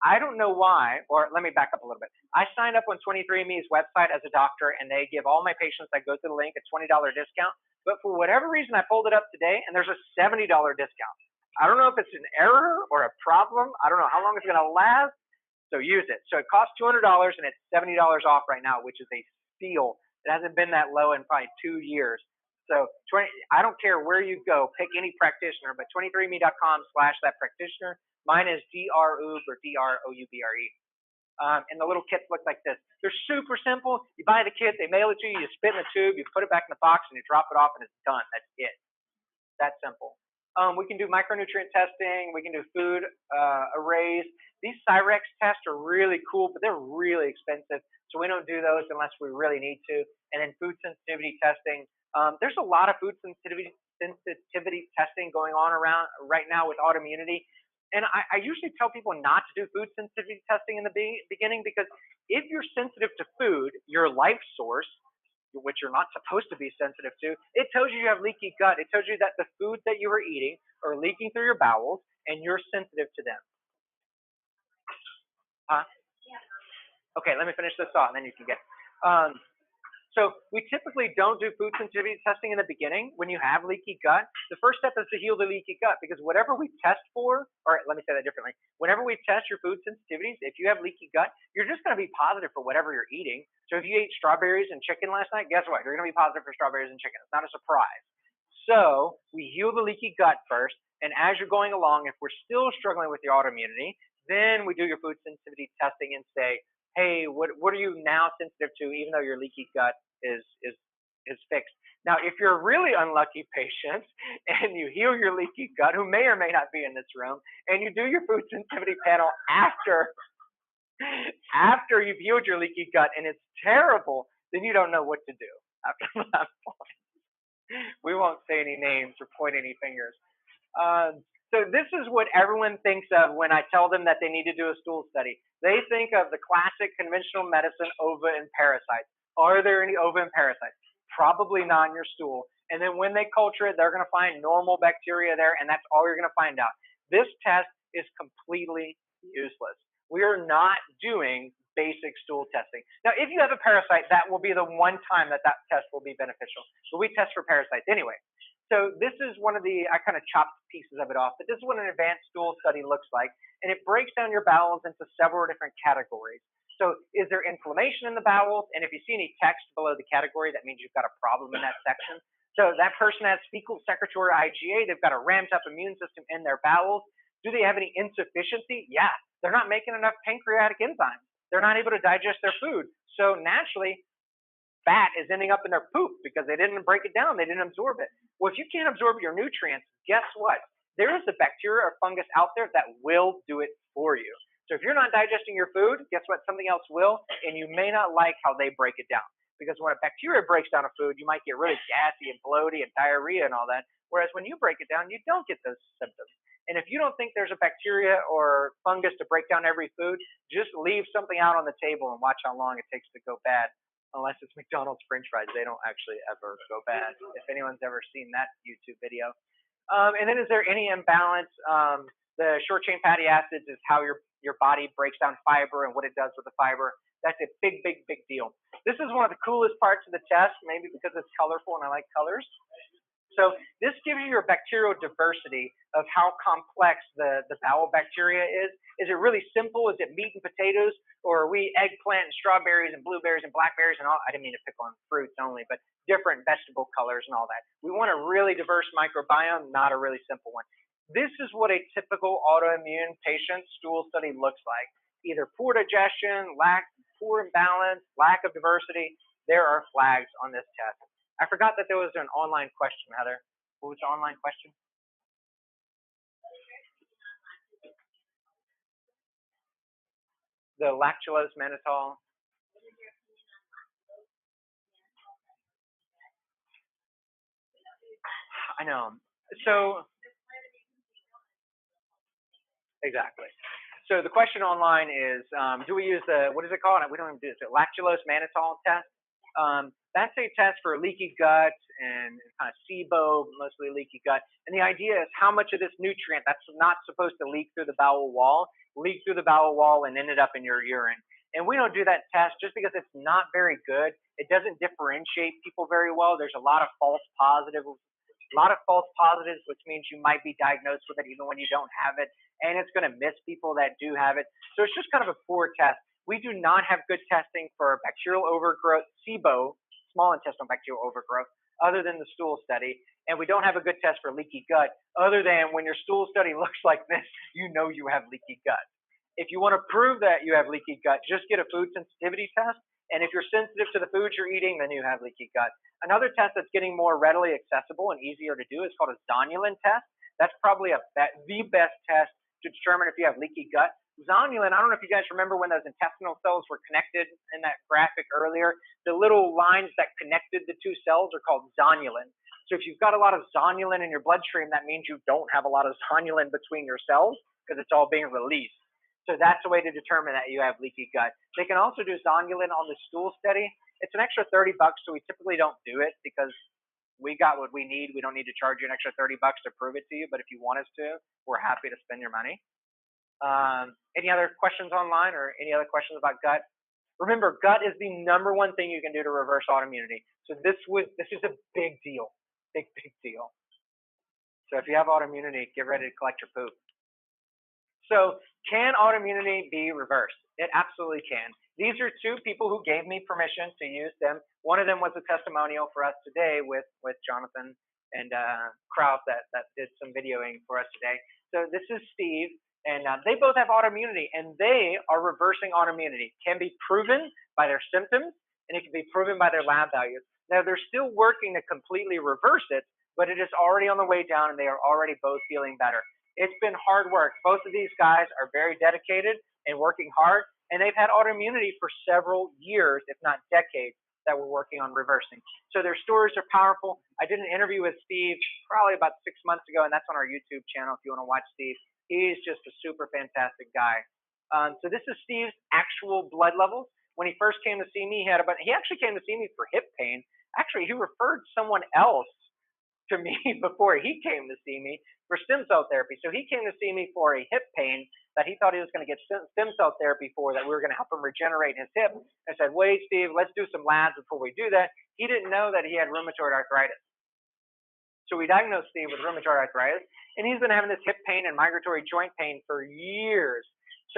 [SPEAKER 2] I don't know why, or let me back up a little bit. I signed up on 23andMe's website as a doctor, and they give all my patients that go through the link a $20 discount. But for whatever reason, I pulled it up today, and there's a $70 discount. I don't know if it's an error or a problem. I don't know how long it's going to last, so use it. So it costs $200, and it's $70 off right now, which is a steal. It hasn't been that low in probably 2 years. So I don't care where you go, pick any practitioner, but 23andme.com/that practitioner. Mine is Oubre or Doubre. And the little kits look like this. They're super simple. You buy the kit, they mail it to you, you spit in the tube, you put it back in the box, and you drop it off, and it's done. That's it. That simple. We can do micronutrient testing. We can do food arrays. These Cyrex tests are really cool, but they're really expensive. So we don't do those unless we really need to. And then food sensitivity testing. There's a lot of food sensitivity testing going on around right now with autoimmunity. And I usually tell people not to do food sensitivity testing in the beginning, because if you're sensitive to food, your life source, which you're not supposed to be sensitive to, it tells you have leaky gut. It tells you that the foods that you are eating are leaking through your bowels, and you're sensitive to them. Okay, let me finish this thought, and then you can get. So we typically don't do food sensitivity testing in the beginning when you have leaky gut. The first step is to heal the leaky gut, because whatever we test for, or let me say that differently. Whenever we test your food sensitivities, if you have leaky gut, you're just going to be positive for whatever you're eating. So if you ate strawberries and chicken last night, guess what? You're going to be positive for strawberries and chicken. It's not a surprise. So we heal the leaky gut first, and as you're going along, if we're still struggling with your autoimmunity, then we do your food sensitivity testing and say, hey, what are you now sensitive to, even though your leaky gut is fixed. Now, if you're a really unlucky patient and you heal your leaky gut, who may or may not be in this room, and you do your food sensitivity panel after you've healed your leaky gut and it's terrible, then you don't know what to do after that point. We won't say any names or point any fingers. So this is what everyone thinks of when I tell them that they need to do a stool study. They think of the classic conventional medicine ova and parasites. Are there any ova and parasites? Probably not in your stool. And then when they culture it, they're going to find normal bacteria there, and that's all you're going to find out. This test is completely useless. We are not doing basic stool testing. Now, if you have a parasite, that will be the one time that test will be beneficial. But we test for parasites anyway. So this is one of the, I kind of chopped pieces of it off, but this is what an advanced stool study looks like. And it breaks down your bowels into several different categories. So is there inflammation in the bowels? And if you see any text below the category, that means you've got a problem in that section. So that person has fecal secretory IgA. They've got a ramped up immune system in their bowels. Do they have any insufficiency? Yeah, they're not making enough pancreatic enzymes. They're not able to digest their food. So naturally, fat is ending up in their poop because they didn't break it down. They didn't absorb it. Well, if you can't absorb your nutrients, guess what? There is a bacteria or fungus out there that will do it for you. So if you're not digesting your food, guess what? Something else will, and you may not like how they break it down. Because when a bacteria breaks down a food, you might get really gassy and bloaty and diarrhea and all that. Whereas when you break it down, you don't get those symptoms. And if you don't think there's a bacteria or fungus to break down every food, just leave something out on the table and watch how long it takes to go bad. Unless it's McDonald's French fries, they don't actually ever go bad. If anyone's ever seen that YouTube video. And then is there any imbalance? The short chain fatty acids is how your body breaks down fiber and what it does with the fiber. That's a big, big, big deal. This is one of the coolest parts of the test, maybe because it's colorful and I like colors. So this gives you your bacterial diversity of how complex the bowel bacteria is. Is it really simple? Is it meat and potatoes? Or are we eggplant and strawberries and blueberries and blackberries and all? I didn't mean to pick on fruits only, but different vegetable colors and all that. We want a really diverse microbiome, not a really simple one. This is what a typical autoimmune patient stool study looks like. Either poor digestion, poor imbalance, lack of diversity. There are flags on this test. I forgot that there was an online question, Heather. What was the online question? The lactulose mannitol. I know. So, exactly. So the question online is, do we use what is it called? We don't even do it. The lactulose mannitol test. That's a test for leaky gut and kind of SIBO, mostly leaky gut. And the idea is how much of this nutrient that's not supposed to leak through the bowel wall, leaked through the bowel wall and ended up in your urine. And we don't do that test just because it's not very good. It doesn't differentiate people very well. There's a lot of false positives, which means you might be diagnosed with it even when you don't have it. And it's going to miss people that do have it. So it's just kind of a poor test. We do not have good testing for bacterial overgrowth, SIBO, small intestinal bacterial overgrowth, other than the stool study. And we don't have a good test for leaky gut, other than when your stool study looks like this, you know you have leaky gut. If you want to prove that you have leaky gut, just get a food sensitivity test. And if you're sensitive to the foods you're eating, then you have leaky gut. Another test that's getting more readily accessible and easier to do is called a zonulin test. That's probably the best test to determine if you have leaky gut. Zonulin, I don't know if you guys remember when those intestinal cells were connected in that graphic earlier. The little lines that connected the two cells are called zonulin. So if you've got a lot of zonulin in your bloodstream, that means you don't have a lot of zonulin between your cells because it's all being released. So that's a way to determine that you have leaky gut. They can also do zonulin on the stool study. It's an extra $30, so we typically don't do it because we got what we need. We don't need to charge you an extra $30 to prove it to you, but if you want us to, we're happy to spend your money. Any other questions online or any other questions about gut? Remember, gut is the #1 thing you can do to reverse autoimmunity. So this is a big deal, big deal. So if you have autoimmunity, get ready to collect your poop. So can autoimmunity be reversed? It absolutely can. These are two people who gave me permission to use them. One of them was a testimonial for us today with Jonathan and Kraus that did some videoing for us today. So this is Steve. And they both have autoimmunity, and they are reversing autoimmunity. It can be proven by their symptoms, and it can be proven by their lab values. Now, they're still working to completely reverse it, but it is already on the way down, and they are already both feeling better. It's been hard work. Both of these guys are very dedicated and working hard, and they've had autoimmunity for several years, if not decades, that we're working on reversing. So their stories are powerful. I did an interview with Steve probably about 6 months ago, and that's on our YouTube channel if you want to watch Steve. He's just a super fantastic guy. So this is Steve's actual blood levels. When he first came to see me, he actually came to see me for hip pain. Actually, he referred someone else to me before he came to see me for stem cell therapy. So he came to see me for a hip pain that he thought he was going to get stem cell therapy for, that we were going to help him regenerate his hip. I said, wait, Steve, let's do some labs before we do that. He didn't know that he had rheumatoid arthritis. So we diagnosed Steve with rheumatoid arthritis, and he's been having this hip pain and migratory joint pain for years.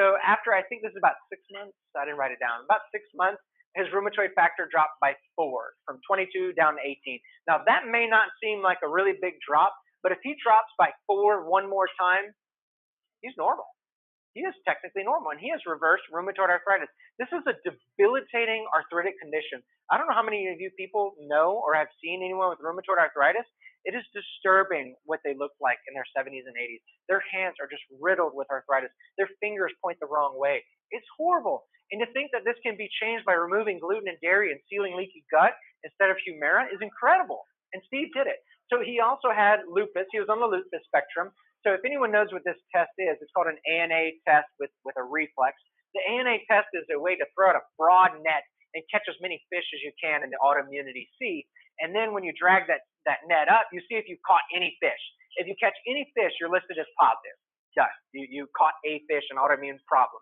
[SPEAKER 2] So after, I think this is about 6 months, I didn't write it down, about 6 months, his rheumatoid factor dropped by 4, from 22 down to 18. Now, that may not seem like a really big drop, but if he drops by 4 one more time, he's normal. He is technically normal, and he has reversed rheumatoid arthritis. This is a debilitating arthritic condition. I don't know how many of you people know or have seen anyone with rheumatoid arthritis. It is disturbing what they look like in their 70s and 80s. Their hands are just riddled with arthritis. Their fingers point the wrong way. It's horrible. And to think that this can be changed by removing gluten and dairy and sealing leaky gut instead of Humira is incredible. And Steve did it. So he also had lupus. He was on the lupus spectrum. So if anyone knows what this test is, it's called an ANA test with a reflex. The ANA test is a way to throw out a broad net and catch as many fish as you can in the Autoimmunity sea. And then when you drag that net up, you see if you caught any fish. If you catch any fish, you're listed as positive. Done. You caught a fish, an autoimmune problem.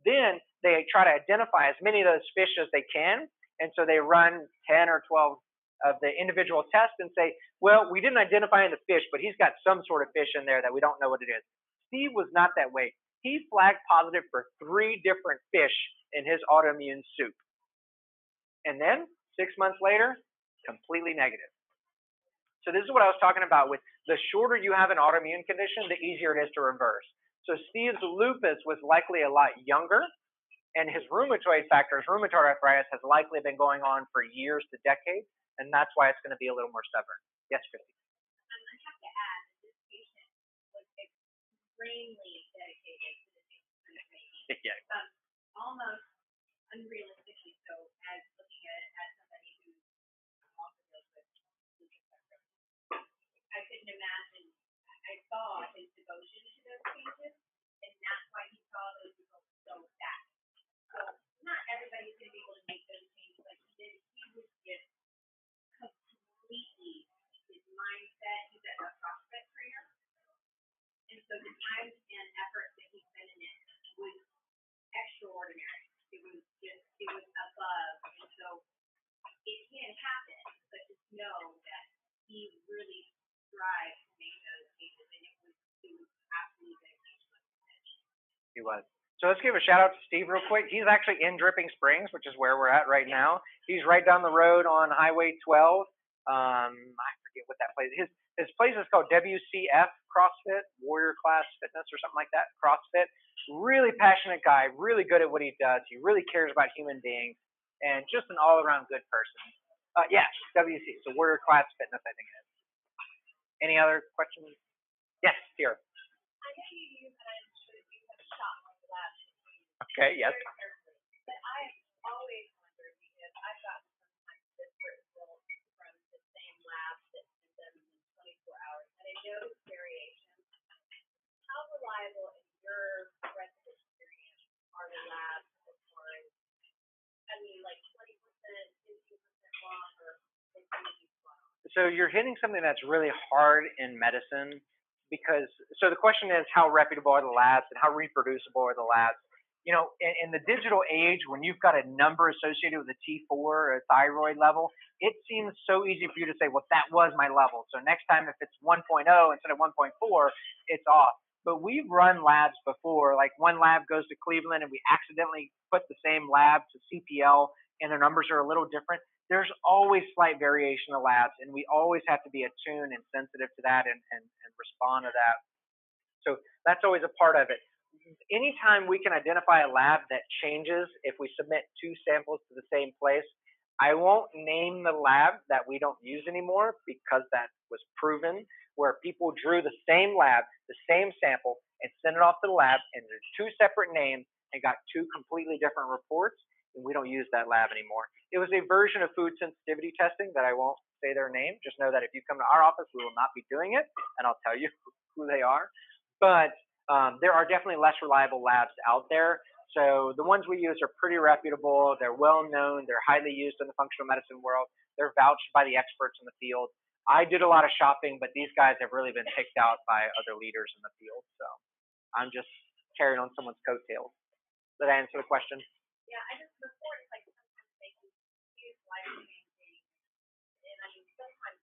[SPEAKER 2] Then they try to identify as many of those fish as they can. And so they run 10 or 12 of the individual tests and say, well, we didn't identify the fish, but he's got some sort of fish in there that we don't know what it is. Steve was not that way. He flagged positive for 3 different fish in his autoimmune soup. And then 6 months later, completely negative. So this is what I was talking about with the shorter you have an autoimmune condition, the easier it is to reverse. So Steve's lupus was likely a lot younger, and his rheumatoid factor, his rheumatoid arthritis, has likely been going on for years to decades, and that's why it's going to be a little more stubborn. Yes, Christy?
[SPEAKER 1] I have to add that this patient was extremely dedicated to the patient.
[SPEAKER 2] Yeah.
[SPEAKER 1] Almost unrealistically so, as looking at somebody who also deals with lupus spectrum. I couldn't imagine. I saw his devotion to those changes, and that's why he saw those results so fast. So not everybody's going to be able to make those changes like he did. He was just completely, his mindset, he's a CrossFit trainer, and so the time and effort that he spent in it was extraordinary. It was above, and so it can happen, but just know that he really strive to make those changes, and it was absolutely dedication.
[SPEAKER 2] He was. So let's give a shout out to Steve real quick. He's actually in Dripping Springs, which is where we're at right now. He's right down the road on Highway 12. I forget what that place is. His place is called WCF CrossFit, Warrior Class Fitness or something like that, CrossFit. Really passionate guy, really good at what he does. He really cares about human beings, and just an all-around good person. Yeah, WC, so Warrior Class Fitness, I think it is. Any other questions? Yes, here.
[SPEAKER 1] I know you use, and I'm sure you have shot on the lab.
[SPEAKER 2] Okay, yes.
[SPEAKER 1] Very carefully, but I always wondered because I've gotten sometimes different results from the same lab that's been done in 24 hours, and I noticed variation. How reliable in your rest of experience are the labs as far as, I mean, like 20%, 50% wrong, or 50% wrong?
[SPEAKER 2] So you're hitting something that's really hard in medicine because, so the question is how reputable are the labs and how reproducible are the labs? You know, in the digital age, when you've got a number associated with a T4 or a thyroid level, it seems so easy for you to say, well, that was my level. So next time if it's 1.0 instead of 1.4, it's off. But we've run labs before, like one lab goes to Cleveland and we accidentally put the same lab to CPL and their numbers are a little different. There's always slight variation of labs, and we always have to be attuned and sensitive to that and respond to that. So that's always a part of it. Anytime we can identify a lab that changes if we submit 2 samples to the same place, I won't name the lab that we don't use anymore because that was proven where people drew the same lab, the same sample, and sent it off to the lab, and there's 2 separate names and got 2 completely different reports, and we don't use that lab anymore. It was a version of food sensitivity testing that I won't say their name. Just know that if you come to our office, we will not be doing it, and I'll tell you who they are. But there are definitely less reliable labs out there. So the ones we use are pretty reputable. They're well known. They're highly used in the functional medicine world. They're vouched by the experts in the field. I did a lot of shopping, but these guys have really been picked out by other leaders in the field. So I'm just carrying on someone's coattails. Did I answer the question?
[SPEAKER 1] Yeah, I just, before it's like sometimes they can use life-changing, and I mean sometimes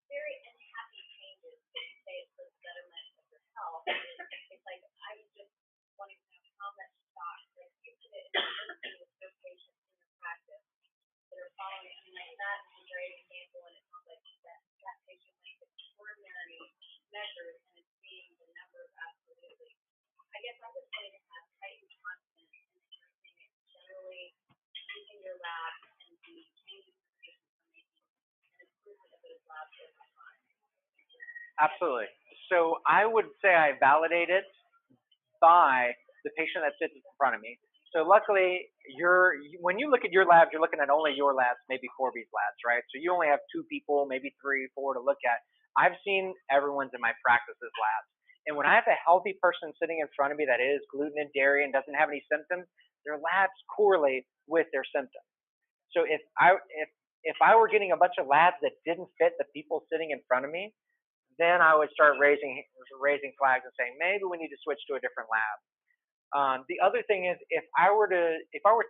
[SPEAKER 1] very unhappy changes that you say it's for the betterment of your health. It's like I was just wanting to know how much stock that you put it in the with your patients in your practice
[SPEAKER 2] Absolutely. So I would say I validate it by the patient that sits in front of me. So luckily, when you look at your labs, you're looking at only your labs, maybe Corby's labs, right? So you only have 2 people, maybe 3, 4 to look at. I've seen everyone's in my practice's labs. And when I have a healthy person sitting in front of me that is gluten and dairy and doesn't have any symptoms, their labs correlate with their symptoms. So if I were getting a bunch of labs that didn't fit the people sitting in front of me, then I would start raising flags and saying maybe we need to switch to a different lab. The other thing is if I were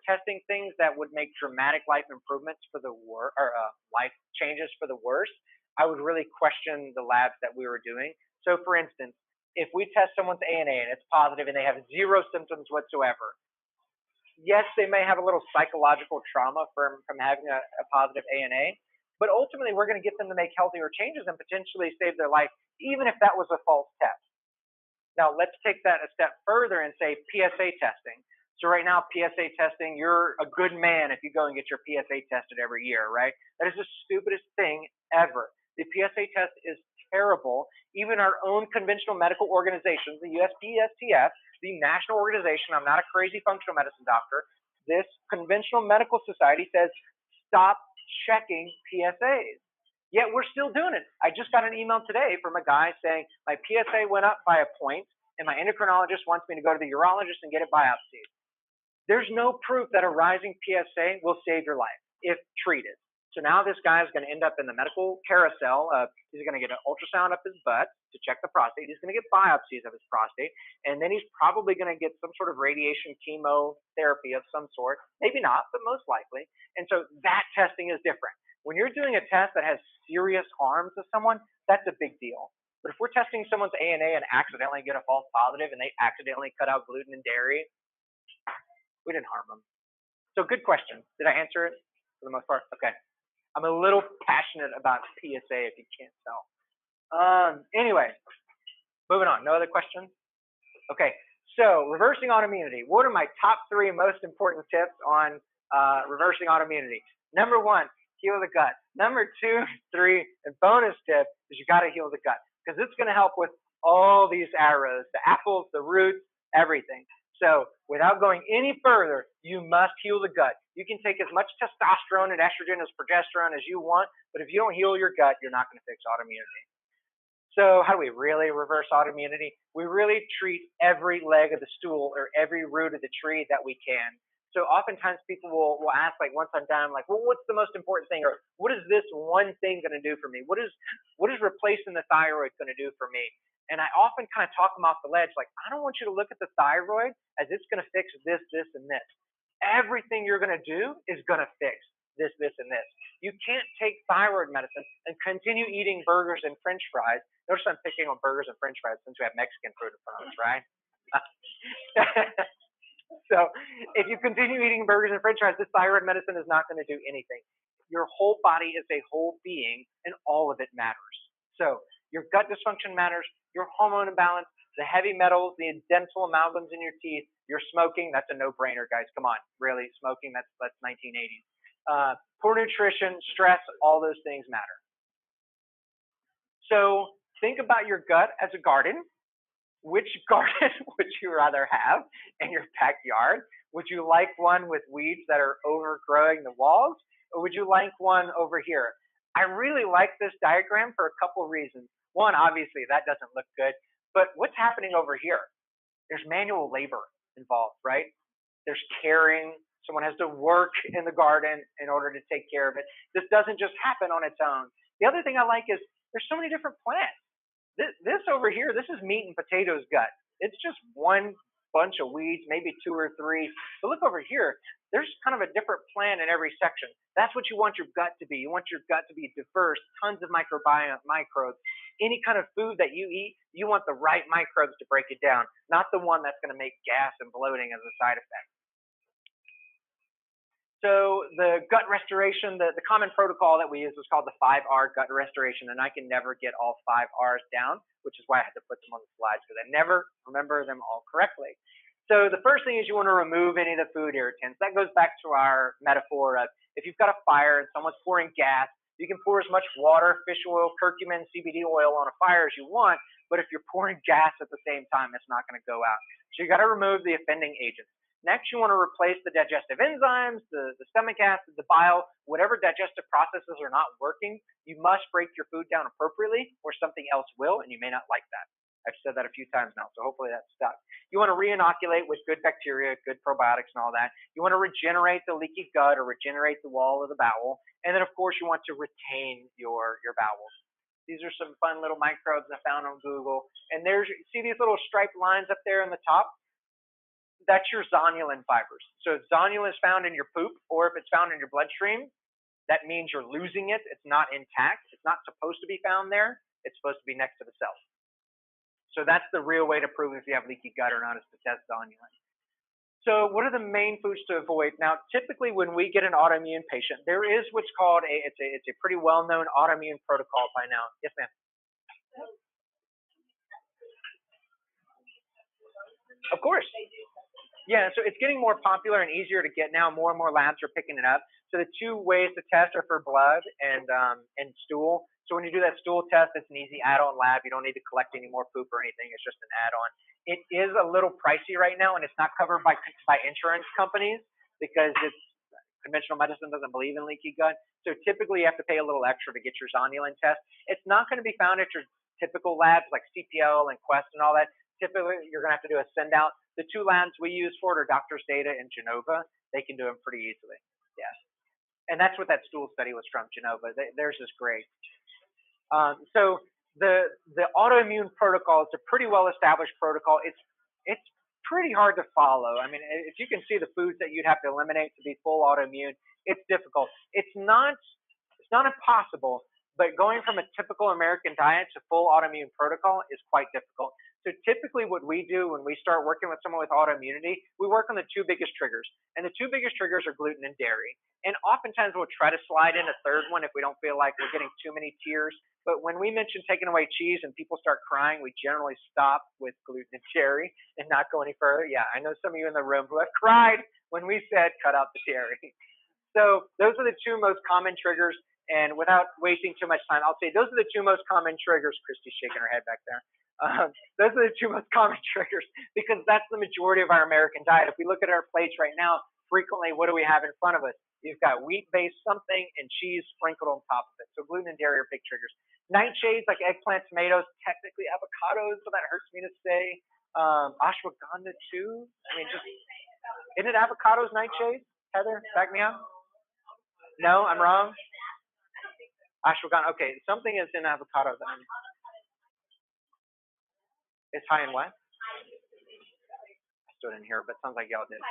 [SPEAKER 2] testing things that would make dramatic life improvements for the life changes for the worse, I would really question the labs that we were doing. So for instance, if we test someone's ANA and it's positive and they have 0 symptoms whatsoever, yes, they may have a little psychological trauma from having a positive ANA, but ultimately we're going to get them to make healthier changes and potentially save their life, even if that was a false test. Now, let's take that a step further and say PSA testing. So right now, PSA testing, you're a good man if you go and get your PSA tested every year, right? That is the stupidest thing ever. The PSA test is terrible. Even our own conventional medical organizations, the USPSTF, the national organization, I'm not a crazy functional medicine doctor, this conventional medical society says, stop checking PSAs. Yet we're still doing it. I just got an email today from a guy saying my PSA went up by a point and my endocrinologist wants me to go to the urologist and get it biopsied. There's no proof that a rising PSA will save your life if treated. So now this guy is going to end up in the medical carousel. He's going to get an ultrasound up his butt to check the prostate. He's going to get biopsies of his prostate. And then he's probably going to get some sort of radiation chemotherapy of some sort. Maybe not, but most likely. And so that testing is different. When you're doing a test that has serious harm to someone, that's a big deal. But if we're testing someone's ANA and accidentally get a false positive and they accidentally cut out gluten and dairy, we didn't harm them. So good question. Did I answer it for the most part? Okay. I'm a little passionate about PSA if you can't tell. Anyway, moving on. No other questions? Okay. So reversing autoimmunity. What are my top 3 most important tips on reversing autoimmunity? Number 1, heal the gut. Number 2, 3, and bonus tip is you got to heal the gut because it's going to help with all these arrows, the apples, the roots, everything. So without going any further, you must heal the gut. You can take as much testosterone and estrogen as progesterone as you want, but if you don't heal your gut, you're not going to fix autoimmunity. So how do we really reverse autoimmunity? We really treat every leg of the stool or every root of the tree that we can. So oftentimes people will ask, like once I'm done, like, well, what's the most important thing? Or what is this one thing going to do for me? What is replacing the thyroid going to do for me? And I often kind of talk them off the ledge, like, I don't want you to look at the thyroid as it's going to fix this, this, and this. Everything you're going to do is going to fix this, this, and this. You can't take thyroid medicine and continue eating burgers and French fries. Notice I'm picking on burgers and French fries since we have Mexican food in front of us, right? So if you continue eating burgers and French fries, this thyroid medicine is not going to do anything. Your whole body is a whole being, and all of it matters. So your gut dysfunction matters, your hormone imbalance, the heavy metals, the dental amalgams in your teeth, your smoking, that's a no-brainer, guys. Come on, really, smoking, that's 1980s. Poor nutrition, stress, all those things matter. So think about your gut as a garden. Which garden would you rather have in your backyard? Would you like one with weeds that are overgrowing the walls? Or would you like one over here? I really like this diagram for a couple reasons. One, obviously, that doesn't look good. But what's happening over here? There's manual labor involved, right? There's caring. Someone has to work in the garden in order to take care of it. This doesn't just happen on its own. The other thing I like is there's so many different plants. This over here, this is meat and potatoes gut. It's just one bunch of weeds, maybe 2 or 3. But look over here, there's kind of a different plant in every section. That's what you want your gut to be. You want your gut to be diverse, tons of microbiomes. Any kind of food that you eat, you want the right microbes to break it down, not the one that's going to make gas and bloating as a side effect. So the gut restoration, the common protocol that we use is called the 5R gut restoration, and I can never get all 5 R's down, which is why I had to put them on the slides because I never remember them all correctly. So the first thing is you want to remove any of the food irritants. That goes back to our metaphor of if you've got a fire and someone's pouring gas, You can pour as much water, fish oil, curcumin, CBD oil on a fire as you want, but if you're pouring gas at the same time, it's not going to go out. So you got to remove the offending agents. Next, you want to replace the digestive enzymes, the stomach acid, the bile, whatever digestive processes are not working. You must break your food down appropriately or something else will, and you may not like that. I've said that a few times now, so hopefully that's stuck. You want to re-inoculate with good bacteria, good probiotics and all that. You want to regenerate the leaky gut or regenerate the wall of the bowel. And then, of course, you want to retain your bowels. These are some fun little microbes I found on Google. And see these little striped lines up there in the top? That's your zonulin fibers. So if zonulin is found in your poop, or if it's found in your bloodstream, that means you're losing it. It's not intact. It's not supposed to be found there. It's supposed to be next to the cells. So that's the real way to prove if you have leaky gut or not, is to test zonulin. So what are the main foods to avoid? Now, typically when we get an autoimmune patient, there is what's called it's a pretty well-known autoimmune protocol by now. Yes, ma'am. Of course. Yeah, so it's getting more popular and easier to get now. More and more labs are picking it up. So the two ways to test are for blood and stool. So when you do that stool test, it's an easy add-on lab. You don't need to collect any more poop or anything. It's just an add-on. It is a little pricey right now, and it's not covered by insurance companies because conventional medicine doesn't believe in leaky gut. So typically you have to pay a little extra to get your zonulin test. It's not going to be found at your typical labs like CPL and Quest and all that. Typically, you're going to have to do a send-out. The two labs we use for it are Doctors Data and Genova. They can do them pretty easily. Yes. And that's what that stool study was from, Genova. Theirs is great. So the autoimmune protocol is a pretty well-established protocol. It's pretty hard to follow. I mean, if you can see the foods that you'd have to eliminate to be full autoimmune, it's difficult. It's not impossible, but going from a typical American diet to full autoimmune protocol is quite difficult. So typically what we do when we start working with someone with autoimmunity, we work on the two biggest triggers. And the two biggest triggers are gluten and dairy. And oftentimes we'll try to slide in a third one if we don't feel like we're getting too many tears. But when we mention taking away cheese and people start crying, we generally stop with gluten and dairy and not go any further. Yeah, I know some of you in the room who have cried when we said cut out the dairy. So those are the two most common triggers. And without wasting too much time, I'll say those are the two most common triggers. Christy's shaking her head back there. Those are the two most common triggers because that's the majority of our American diet. If we look at our plates right now, frequently, what do we have in front of us? You've got wheat-based something and cheese sprinkled on top of it. So gluten and dairy are big triggers. Nightshades like eggplant, tomatoes, technically avocados, so that hurts me to say. Ashwagandha too. I mean, isn't it avocados, nightshades? Heather, back me up. No, I'm wrong. Ashwagandha. Okay, something is in avocados. It's high in what? I still didn't hear it, but it sounds like y'all did.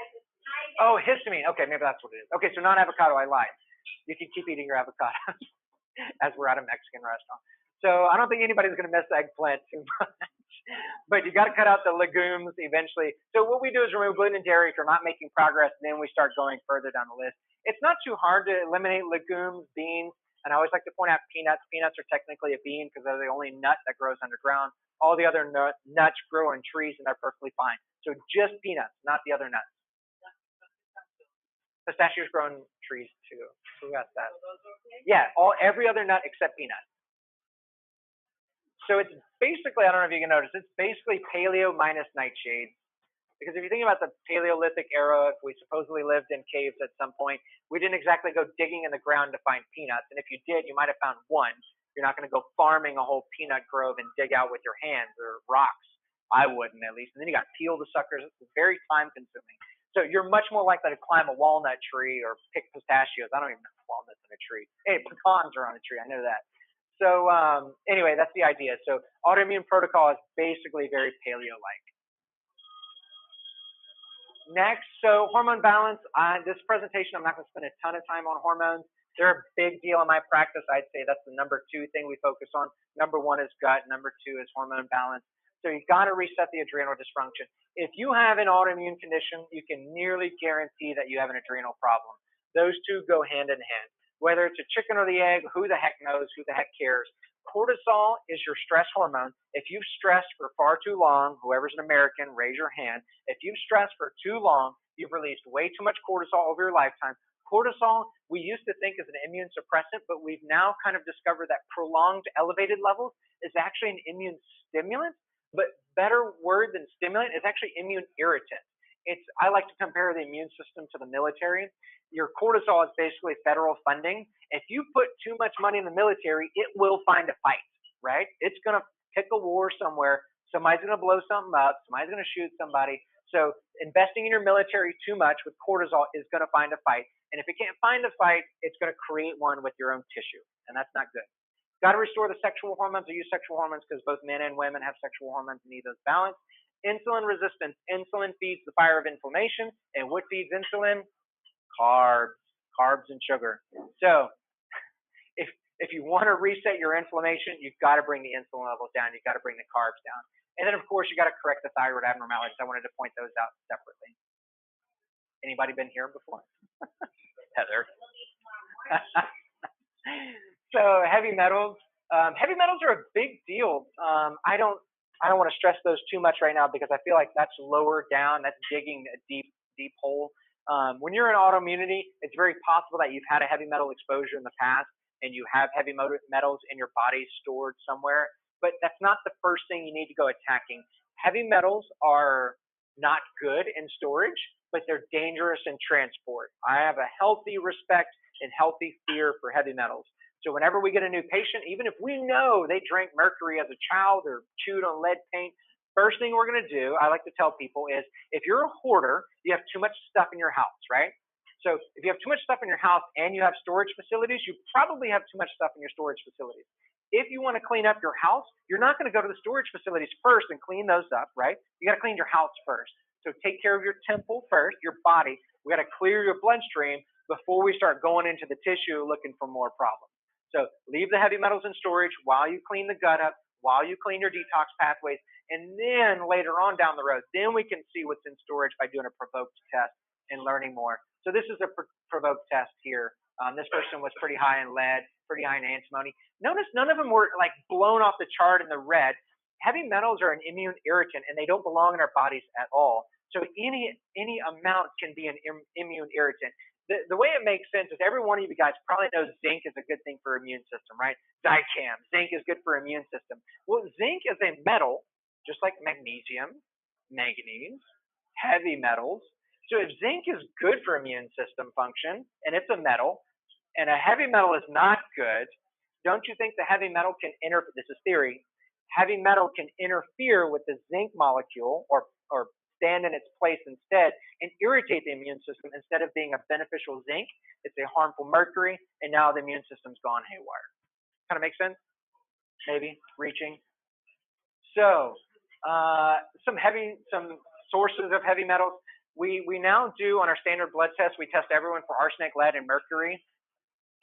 [SPEAKER 2] Oh, histamine. Okay, maybe that's what it is. Okay, so not avocado. I lied. You can keep eating your avocados as we're at a Mexican restaurant. So I don't think anybody's going to miss eggplant too much. But you got to cut out the legumes eventually. So what we do is remove gluten and dairy if you're not making progress, and then we start going further down the list. It's not too hard to eliminate legumes, beans, and I always like to point out peanuts. Peanuts are technically a bean because they're the only nut that grows underground. All the other nuts grow on trees, and they're perfectly fine. So just peanuts, not the other nuts. Pistachios grow on trees too. Who got that? Yeah, every other nut except peanut. So it's basically, I don't know if you can notice, it's basically paleo minus nightshades. Because if you think about the Paleolithic era, we supposedly lived in caves at some point. We didn't exactly go digging in the ground to find peanuts. And if you did, you might have found one. You're not going to go farming a whole peanut grove and dig out with your hands or rocks. I wouldn't, at least. And then you got to peel the suckers. It's very time consuming. So you're much more likely to climb a walnut tree or pick pistachios. I don't even know walnuts in a tree. Hey, pecans are on a tree. I know that. So anyway, that's the idea. So autoimmune protocol is basically very paleo-like. Next, so hormone balance. This presentation, I'm not going to spend a ton of time on hormones. They're a big deal in my practice. I'd say that's the number 2 thing we focus on. Number 1 is gut. Number 2 is hormone balance. So you got to reset the adrenal dysfunction. If you have an autoimmune condition, you can nearly guarantee that you have an adrenal problem. Those two go hand in hand. Whether it's a chicken or the egg, who the heck knows, who the heck cares? Cortisol is your stress hormone. If you've stressed for far too long, whoever's an American, raise your hand. If you've stressed for too long, you've released way too much cortisol over your lifetime. Cortisol, we used to think is an immune suppressant, but we've now kind of discovered that prolonged elevated levels is actually an immune stimulant, but better word than stimulant is actually immune irritant. I like to compare the immune system to the military. Your cortisol is basically federal funding. If you put too much money in the military, it will find a fight, right? It's going to pick a war somewhere. Somebody's going to blow something up. Somebody's going to shoot somebody. So investing in your military too much with cortisol is going to find a fight. And if it can't find a fight, it's going to create one with your own tissue. And that's not good. Got to restore the sexual hormones or use sexual hormones because both men and women have sexual hormones and need those balanced. Insulin resistance. Insulin feeds the fire of inflammation. And what feeds insulin? Carbs and sugar. So if you want to reset your inflammation, you've got to bring the insulin levels down. You've got to bring the carbs down. And then, of course, you got to correct the thyroid abnormalities. I wanted to point those out separately. Anybody been here before? Heather. So heavy metals. Heavy metals are a big deal. I don't want to stress those too much right now because I feel like that's lower down. That's digging a deep hole. When you're in autoimmunity, it's very possible that you've had a heavy metal exposure in the past and you have heavy metals in your body stored somewhere. But that's not the first thing you need to go attacking. Heavy metals are not good in storage, but they're dangerous in transport. I have a healthy respect and healthy fear for heavy metals. So whenever we get a new patient, even if we know they drank mercury as a child or chewed on lead paint, first thing we're going to do, I like to tell people is if you're a hoarder, you have too much stuff in your house, right? So if you have too much stuff in your house and you have storage facilities, you probably have too much stuff in your storage facilities. If you want to clean up your house, you're not going to go to the storage facilities first and clean those up, right? You got to clean your house first. So take care of your temple first, your body. We got to clear your bloodstream before we start going into the tissue looking for more problems. So leave the heavy metals in storage while you clean the gut up, while you clean your detox pathways, and then later on down the road, then we can see what's in storage by doing a provoked test and learning more. So this is a provoked test here. This person was pretty high in lead, pretty high in antimony. Notice none of them were like blown off the chart in the red. Heavy metals are an immune irritant and they don't belong in our bodies at all. So any amount can be an immune irritant. The way it makes sense is every one of you guys probably knows zinc is a good thing for immune system, right? Dicam, zinc is good for immune system. Well, zinc is a metal, just like magnesium, manganese, heavy metals. So if zinc is good for immune system function and it's a metal, and a heavy metal is not good, don't you think the heavy metal can this is theory, heavy metal can interfere with the zinc molecule or stand in its place instead and irritate the immune system instead of being a beneficial zinc, it's a harmful mercury, and now the immune system's gone haywire. Kind of make sense? Maybe reaching. So some sources of heavy metals. We now do on our standard blood test, we test everyone for arsenic, lead, and mercury.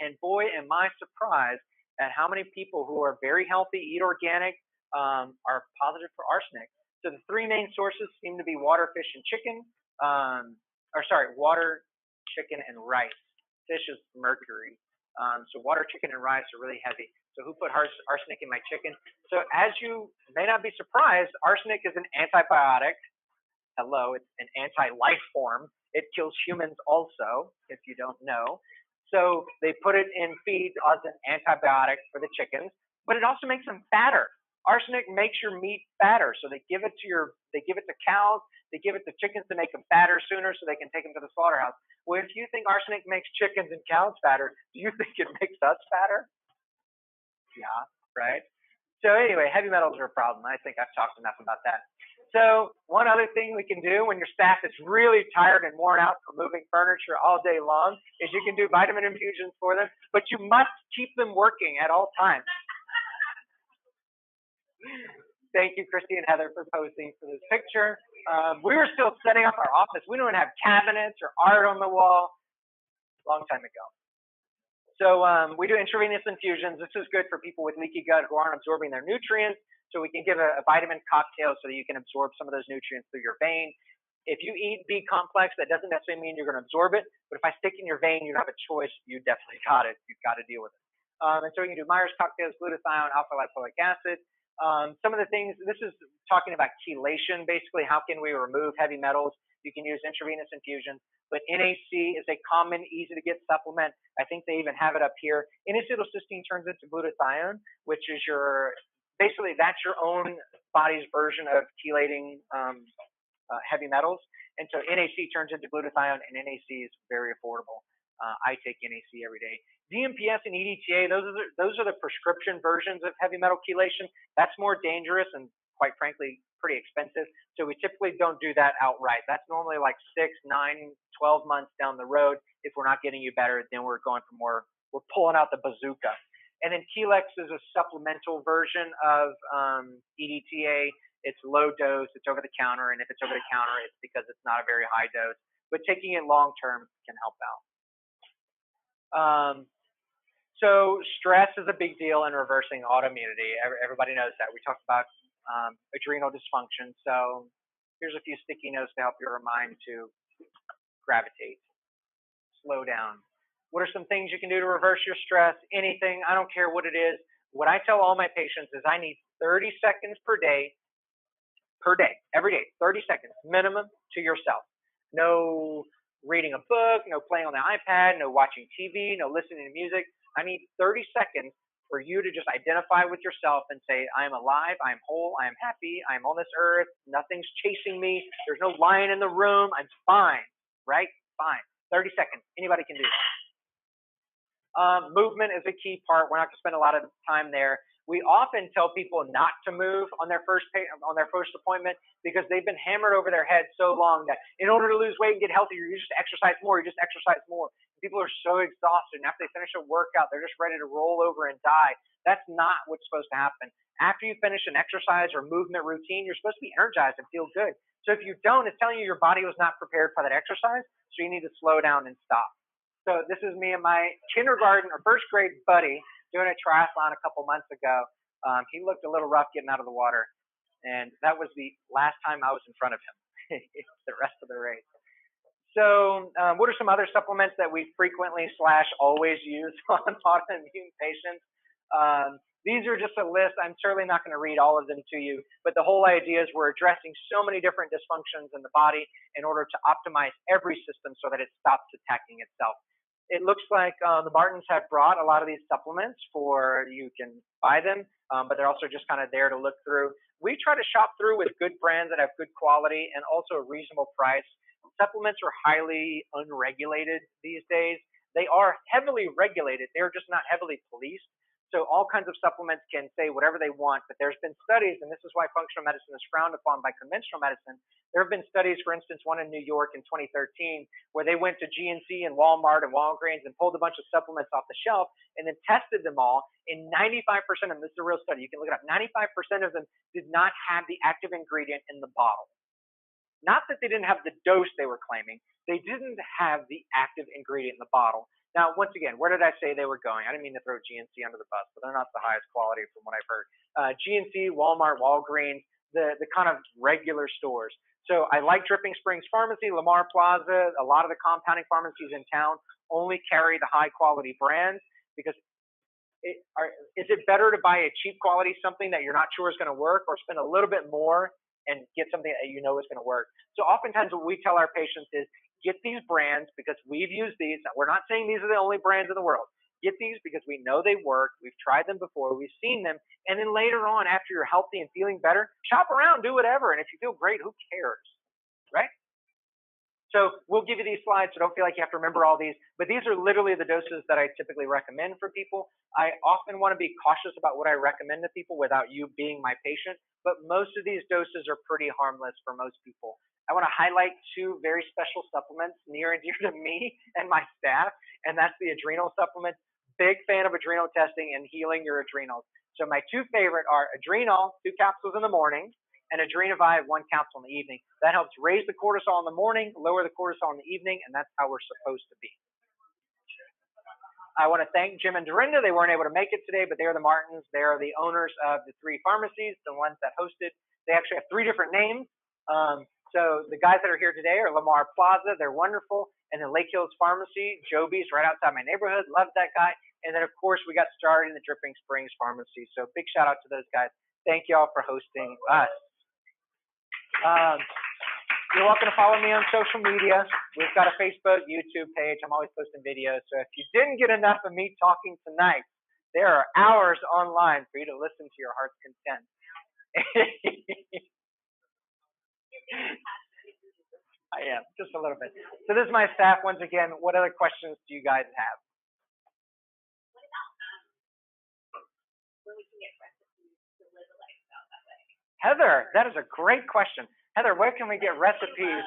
[SPEAKER 2] And boy, am I surprised at how many people who are very healthy, eat organic, are positive for arsenic. So the three main sources seem to be water, fish, and chicken. Water, chicken, and rice. Fish is mercury. So water, chicken, and rice are really heavy. So who put arsenic in my chicken? So as you may not be surprised, arsenic is an antibiotic. Hello, it's an anti-life form. It kills humans also, if you don't know. So they put it in feed as an antibiotic for the chickens, but it also makes them fatter. Arsenic makes your meat fatter, so they give it to cows, they give it to chickens to make them fatter sooner, so they can take them to the slaughterhouse. Well, if you think arsenic makes chickens and cows fatter, do you think it makes us fatter? Yeah, right. So anyway, heavy metals are a problem. I think I've talked enough about that. So one other thing we can do when your staff is really tired and worn out from moving furniture all day long is you can do vitamin infusions for them, but you must keep them working at all times. Thank you, Christy and Heather, for posting for this picture. We were still setting up our office. We don't even have cabinets or art on the wall. Long time ago. So we do intravenous infusions. This is good for people with leaky gut who aren't absorbing their nutrients. So we can give a vitamin cocktail so that you can absorb some of those nutrients through your vein. If you eat B complex, that doesn't necessarily mean you're going to absorb it. But if I stick in your vein, you don't have a choice. You definitely got it. You've got to deal with it. And so we can do Myers cocktails, glutathione, alpha lipoic acid. Some of the things, this is talking about chelation, basically. How can we remove heavy metals? You can use intravenous infusions. But NAC is a common, easy to get supplement. I think they even have it up here. N-acetylcysteine turns into glutathione, which is basically that's your own body's version of chelating heavy metals. And so NAC turns into glutathione, and NAC is very affordable. I take NAC every day. DMPS and EDTA, those are the prescription versions of heavy metal chelation. That's more dangerous and, quite frankly, pretty expensive. So we typically don't do that outright. That's normally like 6, 9, 12 months down the road. If we're not getting you better, then we're going for more. We're pulling out the bazooka. And then Chelex is a supplemental version of EDTA. It's low dose, it's over the counter, and if it's over the counter, it's because it's not a very high dose. But taking it long term can help out. So stress is a big deal in reversing autoimmunity. Everybody knows that. We talked about adrenal dysfunction. So here's a few sticky notes to help your mind to gravitate, slow down. What are some things you can do to reverse your stress? Anything, I don't care what it is. What I tell all my patients is I need 30 seconds per day, every day, 30 seconds minimum to yourself. No reading a book, no playing on the iPad, no watching TV, no listening to music. I need 30 seconds for you to just identify with yourself and say, I am alive, I am whole, I am happy, I am on this earth, nothing's chasing me, there's no lion in the room, I'm fine, right? Fine. 30 seconds. Anybody can do that. Movement is a key part. We're not going to spend a lot of time there. We often tell people not to move on their first appointment because they've been hammered over their head so long that in order to lose weight and get healthier, you just exercise more. You just exercise more. People are so exhausted, and after they finish a workout, they're just ready to roll over and die. That's not what's supposed to happen. After you finish an exercise or movement routine, you're supposed to be energized and feel good. So if you don't, it's telling you your body was not prepared for that exercise, so you need to slow down and stop. So this is me and my kindergarten or first grade buddy doing a triathlon a couple months ago. He looked a little rough getting out of the water, and that was the last time I was in front of him the rest of the race. So what are some other supplements that we frequently / always use on autoimmune patients? These are just a list. I'm certainly not going to read all of them to you, but the whole idea is we're addressing so many different dysfunctions in the body in order to optimize every system so that it stops attacking itself. It looks like the Martins have brought a lot of these supplements you can buy them, but they're also just kind of there to look through. We try to shop through with good brands that have good quality and also a reasonable price. Supplements are highly unregulated these days. They are heavily regulated. They're just not heavily policed. So all kinds of supplements can say whatever they want, but there's been studies, and this is why functional medicine is frowned upon by conventional medicine. There have been studies, for instance, one in New York in 2013, where they went to GNC and Walmart and Walgreens and pulled a bunch of supplements off the shelf and then tested them all. And 95% of them, this is a real study, you can look it up, 95% of them did not have the active ingredient in the bottle. Not that they didn't have the dose they were claiming, they didn't have the active ingredient in the bottle. Now, once again, where did I say they were going? I didn't mean to throw GNC under the bus, but they're not the highest quality from what I've heard. GNC, Walmart, Walgreens, the kind of regular stores. So I like Dripping Springs Pharmacy, Lamar Plaza. A lot of the compounding pharmacies in town only carry the high quality brands because is it better to buy a cheap quality something that you're not sure is going to work or spend a little bit more and get something that you know is going to work? So oftentimes what we tell our patients is, get these brands because we've used these. We're not saying these are the only brands in the world. Get these because we know they work. We've tried them before. We've seen them. And then later on, after you're healthy and feeling better, shop around, do whatever. And if you feel great, who cares, right? So we'll give you these slides, so don't feel like you have to remember all these. But these are literally the doses that I typically recommend for people. I often want to be cautious about what I recommend to people without you being my patient. But most of these doses are pretty harmless for most people. I want to highlight two very special supplements near and dear to me and my staff, and that's the adrenal supplements. Big fan of adrenal testing and healing your adrenals. So my two favorite are Adrenal, 2 capsules in the morning, and Adrenovive, 1 capsule in the evening. That helps raise the cortisol in the morning, lower the cortisol in the evening, and that's how we're supposed to be. I want to thank Jim and Dorinda. They weren't able to make it today, but they're the Martins. They are the owners of the 3 pharmacies, the ones that hosted. They actually have 3 different names. So the guys that are here today are Lamar Plaza. They're wonderful. And then Lake Hills Pharmacy, Joby's right outside my neighborhood. Love that guy. And then, of course, we got started in the Dripping Springs Pharmacy. So big shout out to those guys. Thank you all for hosting us. You're welcome to follow me on social media. We've got a Facebook, YouTube page. I'm always posting videos. So if you didn't get enough of me talking tonight, there are hours online for you to listen to your heart's content. I am, just a little bit. So this is my staff. Once again, what other questions do you guys have?
[SPEAKER 1] What about when we can get recipes to live a lifestyle that way?
[SPEAKER 2] Heather, that is a great question. Heather, where can we get recipes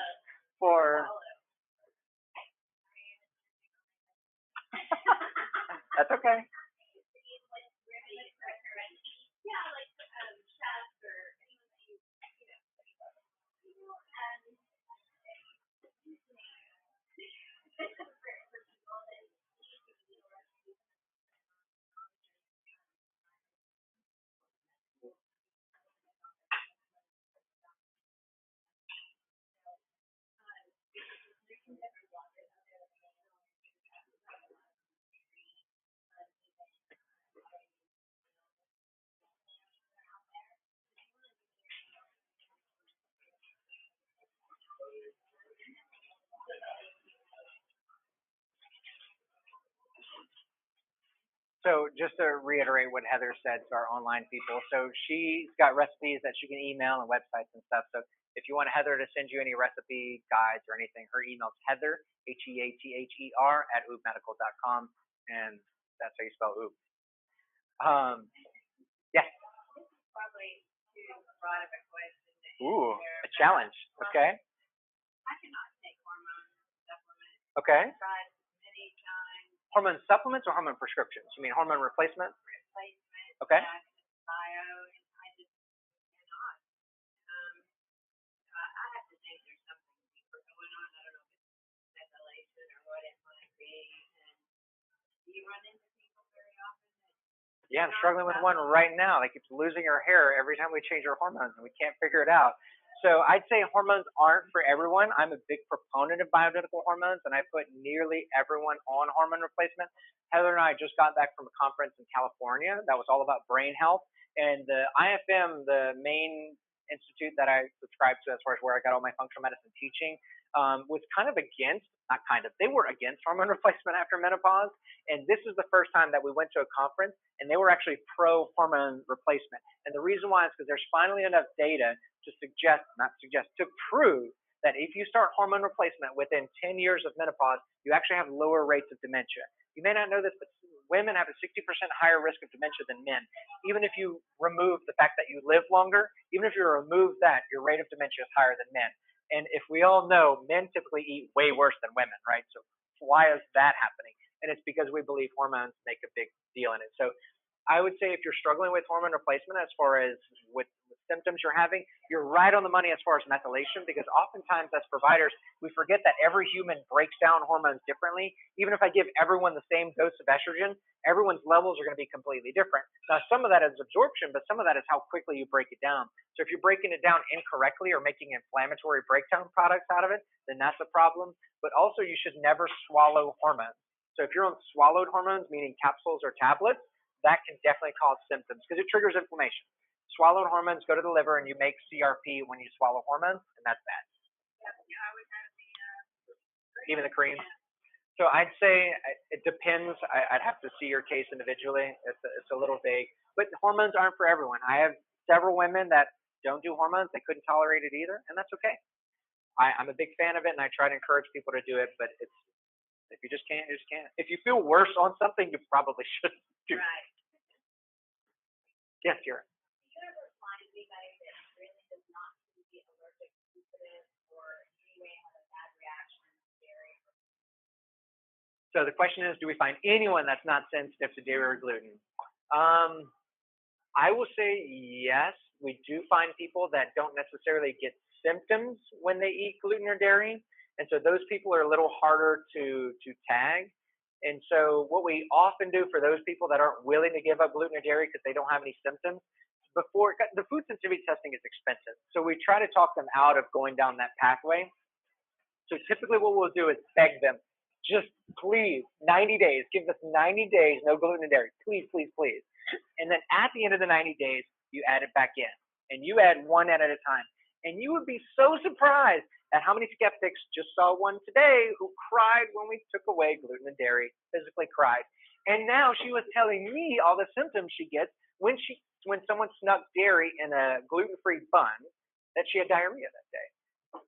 [SPEAKER 2] for? That's okay.
[SPEAKER 1] Yeah, like chefs or anyone that you know,
[SPEAKER 2] So just to reiterate what Heather said to our online people, so she's got recipes that she can email and websites and stuff. So if you want Heather to send you any recipe guides or anything, her email is Heather, HEATHER, @oubemedical.com, and that's how you spell Oub. Yes.
[SPEAKER 1] this is probably too broad of a question.
[SPEAKER 2] Ooh, a challenge. Okay.
[SPEAKER 1] I cannot take hormone supplements.
[SPEAKER 2] Okay.
[SPEAKER 1] I've tried many times.
[SPEAKER 2] Hormone supplements or hormone prescriptions? You mean hormone replacement?
[SPEAKER 1] Replacement.
[SPEAKER 2] Okay.
[SPEAKER 1] Bio, and I just cannot. I have to think there's something deeper going on. I don't know if it's methylation or what it might be. And do you run into people very often?
[SPEAKER 2] Yeah, I'm struggling with one right now. That keeps losing her hair every time we change her hormones, and we can't figure it out. So I'd say hormones aren't for everyone. I'm a big proponent of bioidentical hormones, and I put nearly everyone on hormone replacement. Heather and I just got back from a conference in California that was all about brain health, and the IFM, the main institute that I subscribe to as far as where I got all my functional medicine teaching, was kind of against, not kind of, they were against hormone replacement after menopause. And this is the first time that we went to a conference and they were actually pro hormone replacement. And the reason why is because there's finally enough data to to prove that if you start hormone replacement within 10 years of menopause, you actually have lower rates of dementia. You may not know this, but women have a 60% higher risk of dementia than men. Even if you remove the fact that you live longer, even if you remove that, your rate of dementia is higher than men. And if we all know, men typically eat way worse than women, right? So why is that happening? And it's because we believe hormones make a big deal in it. So I would say if you're struggling with hormone replacement as far as with symptoms you're having, you're right on the money as far as methylation, because oftentimes as providers, we forget that every human breaks down hormones differently. Even if I give everyone the same dose of estrogen, everyone's levels are going to be completely different. Now, some of that is absorption, but some of that is how quickly you break it down. So if you're breaking it down incorrectly or making inflammatory breakdown products out of it, then that's a problem. But also you should never swallow hormones. So if you're on swallowed hormones, meaning capsules or tablets, that can definitely cause symptoms because it triggers inflammation. Swallowed hormones go to the liver and you make CRP when you swallow hormones, and that's bad.
[SPEAKER 1] Yeah, I would have
[SPEAKER 2] Even the cream. So I'd say it depends. I'd have to see your case individually. It's a little vague, but hormones aren't for everyone. I have several women that don't do hormones. They couldn't tolerate it either, and that's okay. I'm a big fan of it, and I try to encourage people to do it, but if you just can't, you just can't. If you feel worse on something, you probably shouldn't do it.
[SPEAKER 1] Right.
[SPEAKER 2] Yes, you're.
[SPEAKER 1] Do you ever find anybody that really does not seem to be allergic to it or in any way have a bad reaction to dairy?
[SPEAKER 2] So the question is, do we find anyone that's not sensitive to dairy or gluten? I will say yes. We do find people that don't necessarily get symptoms when they eat gluten or dairy. And so those people are a little harder to tag. And so what we often do for those people that aren't willing to give up gluten or dairy because they don't have any symptoms, before the food sensitivity testing is expensive. So we try to talk them out of going down that pathway. So typically what we'll do is beg them, just please, 90 days, give us 90 days, no gluten and dairy, please, please, please. And then at the end of the 90 days, you add it back in. And you add one at a time. And you would be so surprised at how many skeptics, just saw one today who cried when we took away gluten and dairy, physically cried. And now she was telling me all the symptoms she gets when someone snuck dairy in a gluten-free bun, that she had diarrhea that day.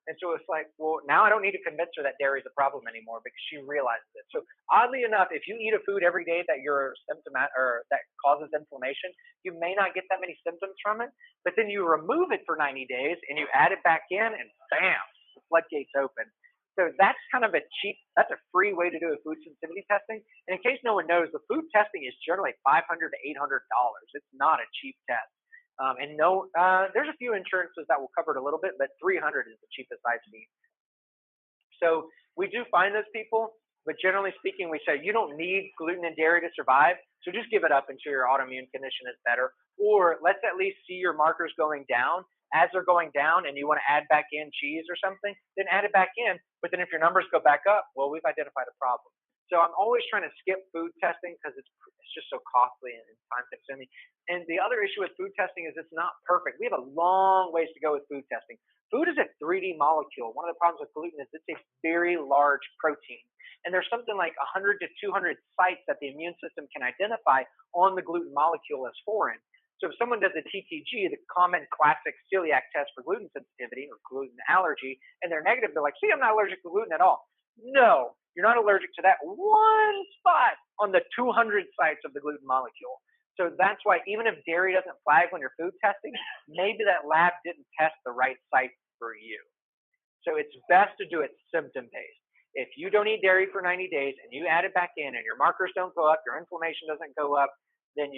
[SPEAKER 2] And so it's like, well, now I don't need to convince her that dairy is a problem anymore because she realizes it. So oddly enough, if you eat a food every day that you're symptomatic or that causes inflammation, you may not get that many symptoms from it. But then you remove it for 90 days and you add it back in, and bam, the floodgates open. So that's kind of that's a free way to do a food sensitivity testing. And in case no one knows, the food testing is generally $500 to $800. It's not a cheap test. And no, there's a few insurances that will cover it a little bit, but $300 is the cheapest I've seen. So we do find those people, but generally speaking, we say you don't need gluten and dairy to survive, so just give it up until your autoimmune condition is better, or let's at least see your markers going down. As they're going down and you want to add back in cheese or something, then add it back in. But then if your numbers go back up, well, we've identified a problem. So I'm always trying to skip food testing because it's just so costly and time consuming. And the other issue with food testing is it's not perfect. We have a long ways to go with food testing. Food is a 3D molecule. One of the problems with gluten is it's a very large protein. And there's something like 100 to 200 sites that the immune system can identify on the gluten molecule as foreign. So if someone does a TTG, the common classic celiac test for gluten sensitivity or gluten allergy, and they're negative, they're like, see, I'm not allergic to gluten at all. No, you're not allergic to that one spot on the 200 sites of the gluten molecule. So that's why even if dairy doesn't flag when you're food testing, maybe that lab didn't test the right site for you. So it's best to do it symptom-based. If you don't eat dairy for 90 days and you add it back in and your markers don't go up, your inflammation doesn't go up, then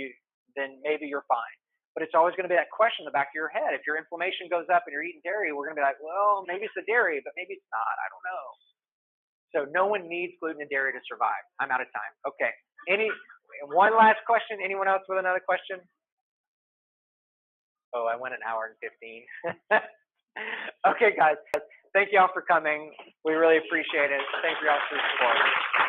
[SPEAKER 2] maybe you're fine. But it's always going to be that question in the back of your head. If your inflammation goes up and you're eating dairy, we're going to be like, well, maybe it's the dairy, but maybe it's not. I don't know. So no one needs gluten and dairy to survive. I'm out of time. Okay. One last question. Anyone else with another question? Oh, I went an hour and 15. Okay, guys. Thank you all for coming. We really appreciate it. Thank you all for your support.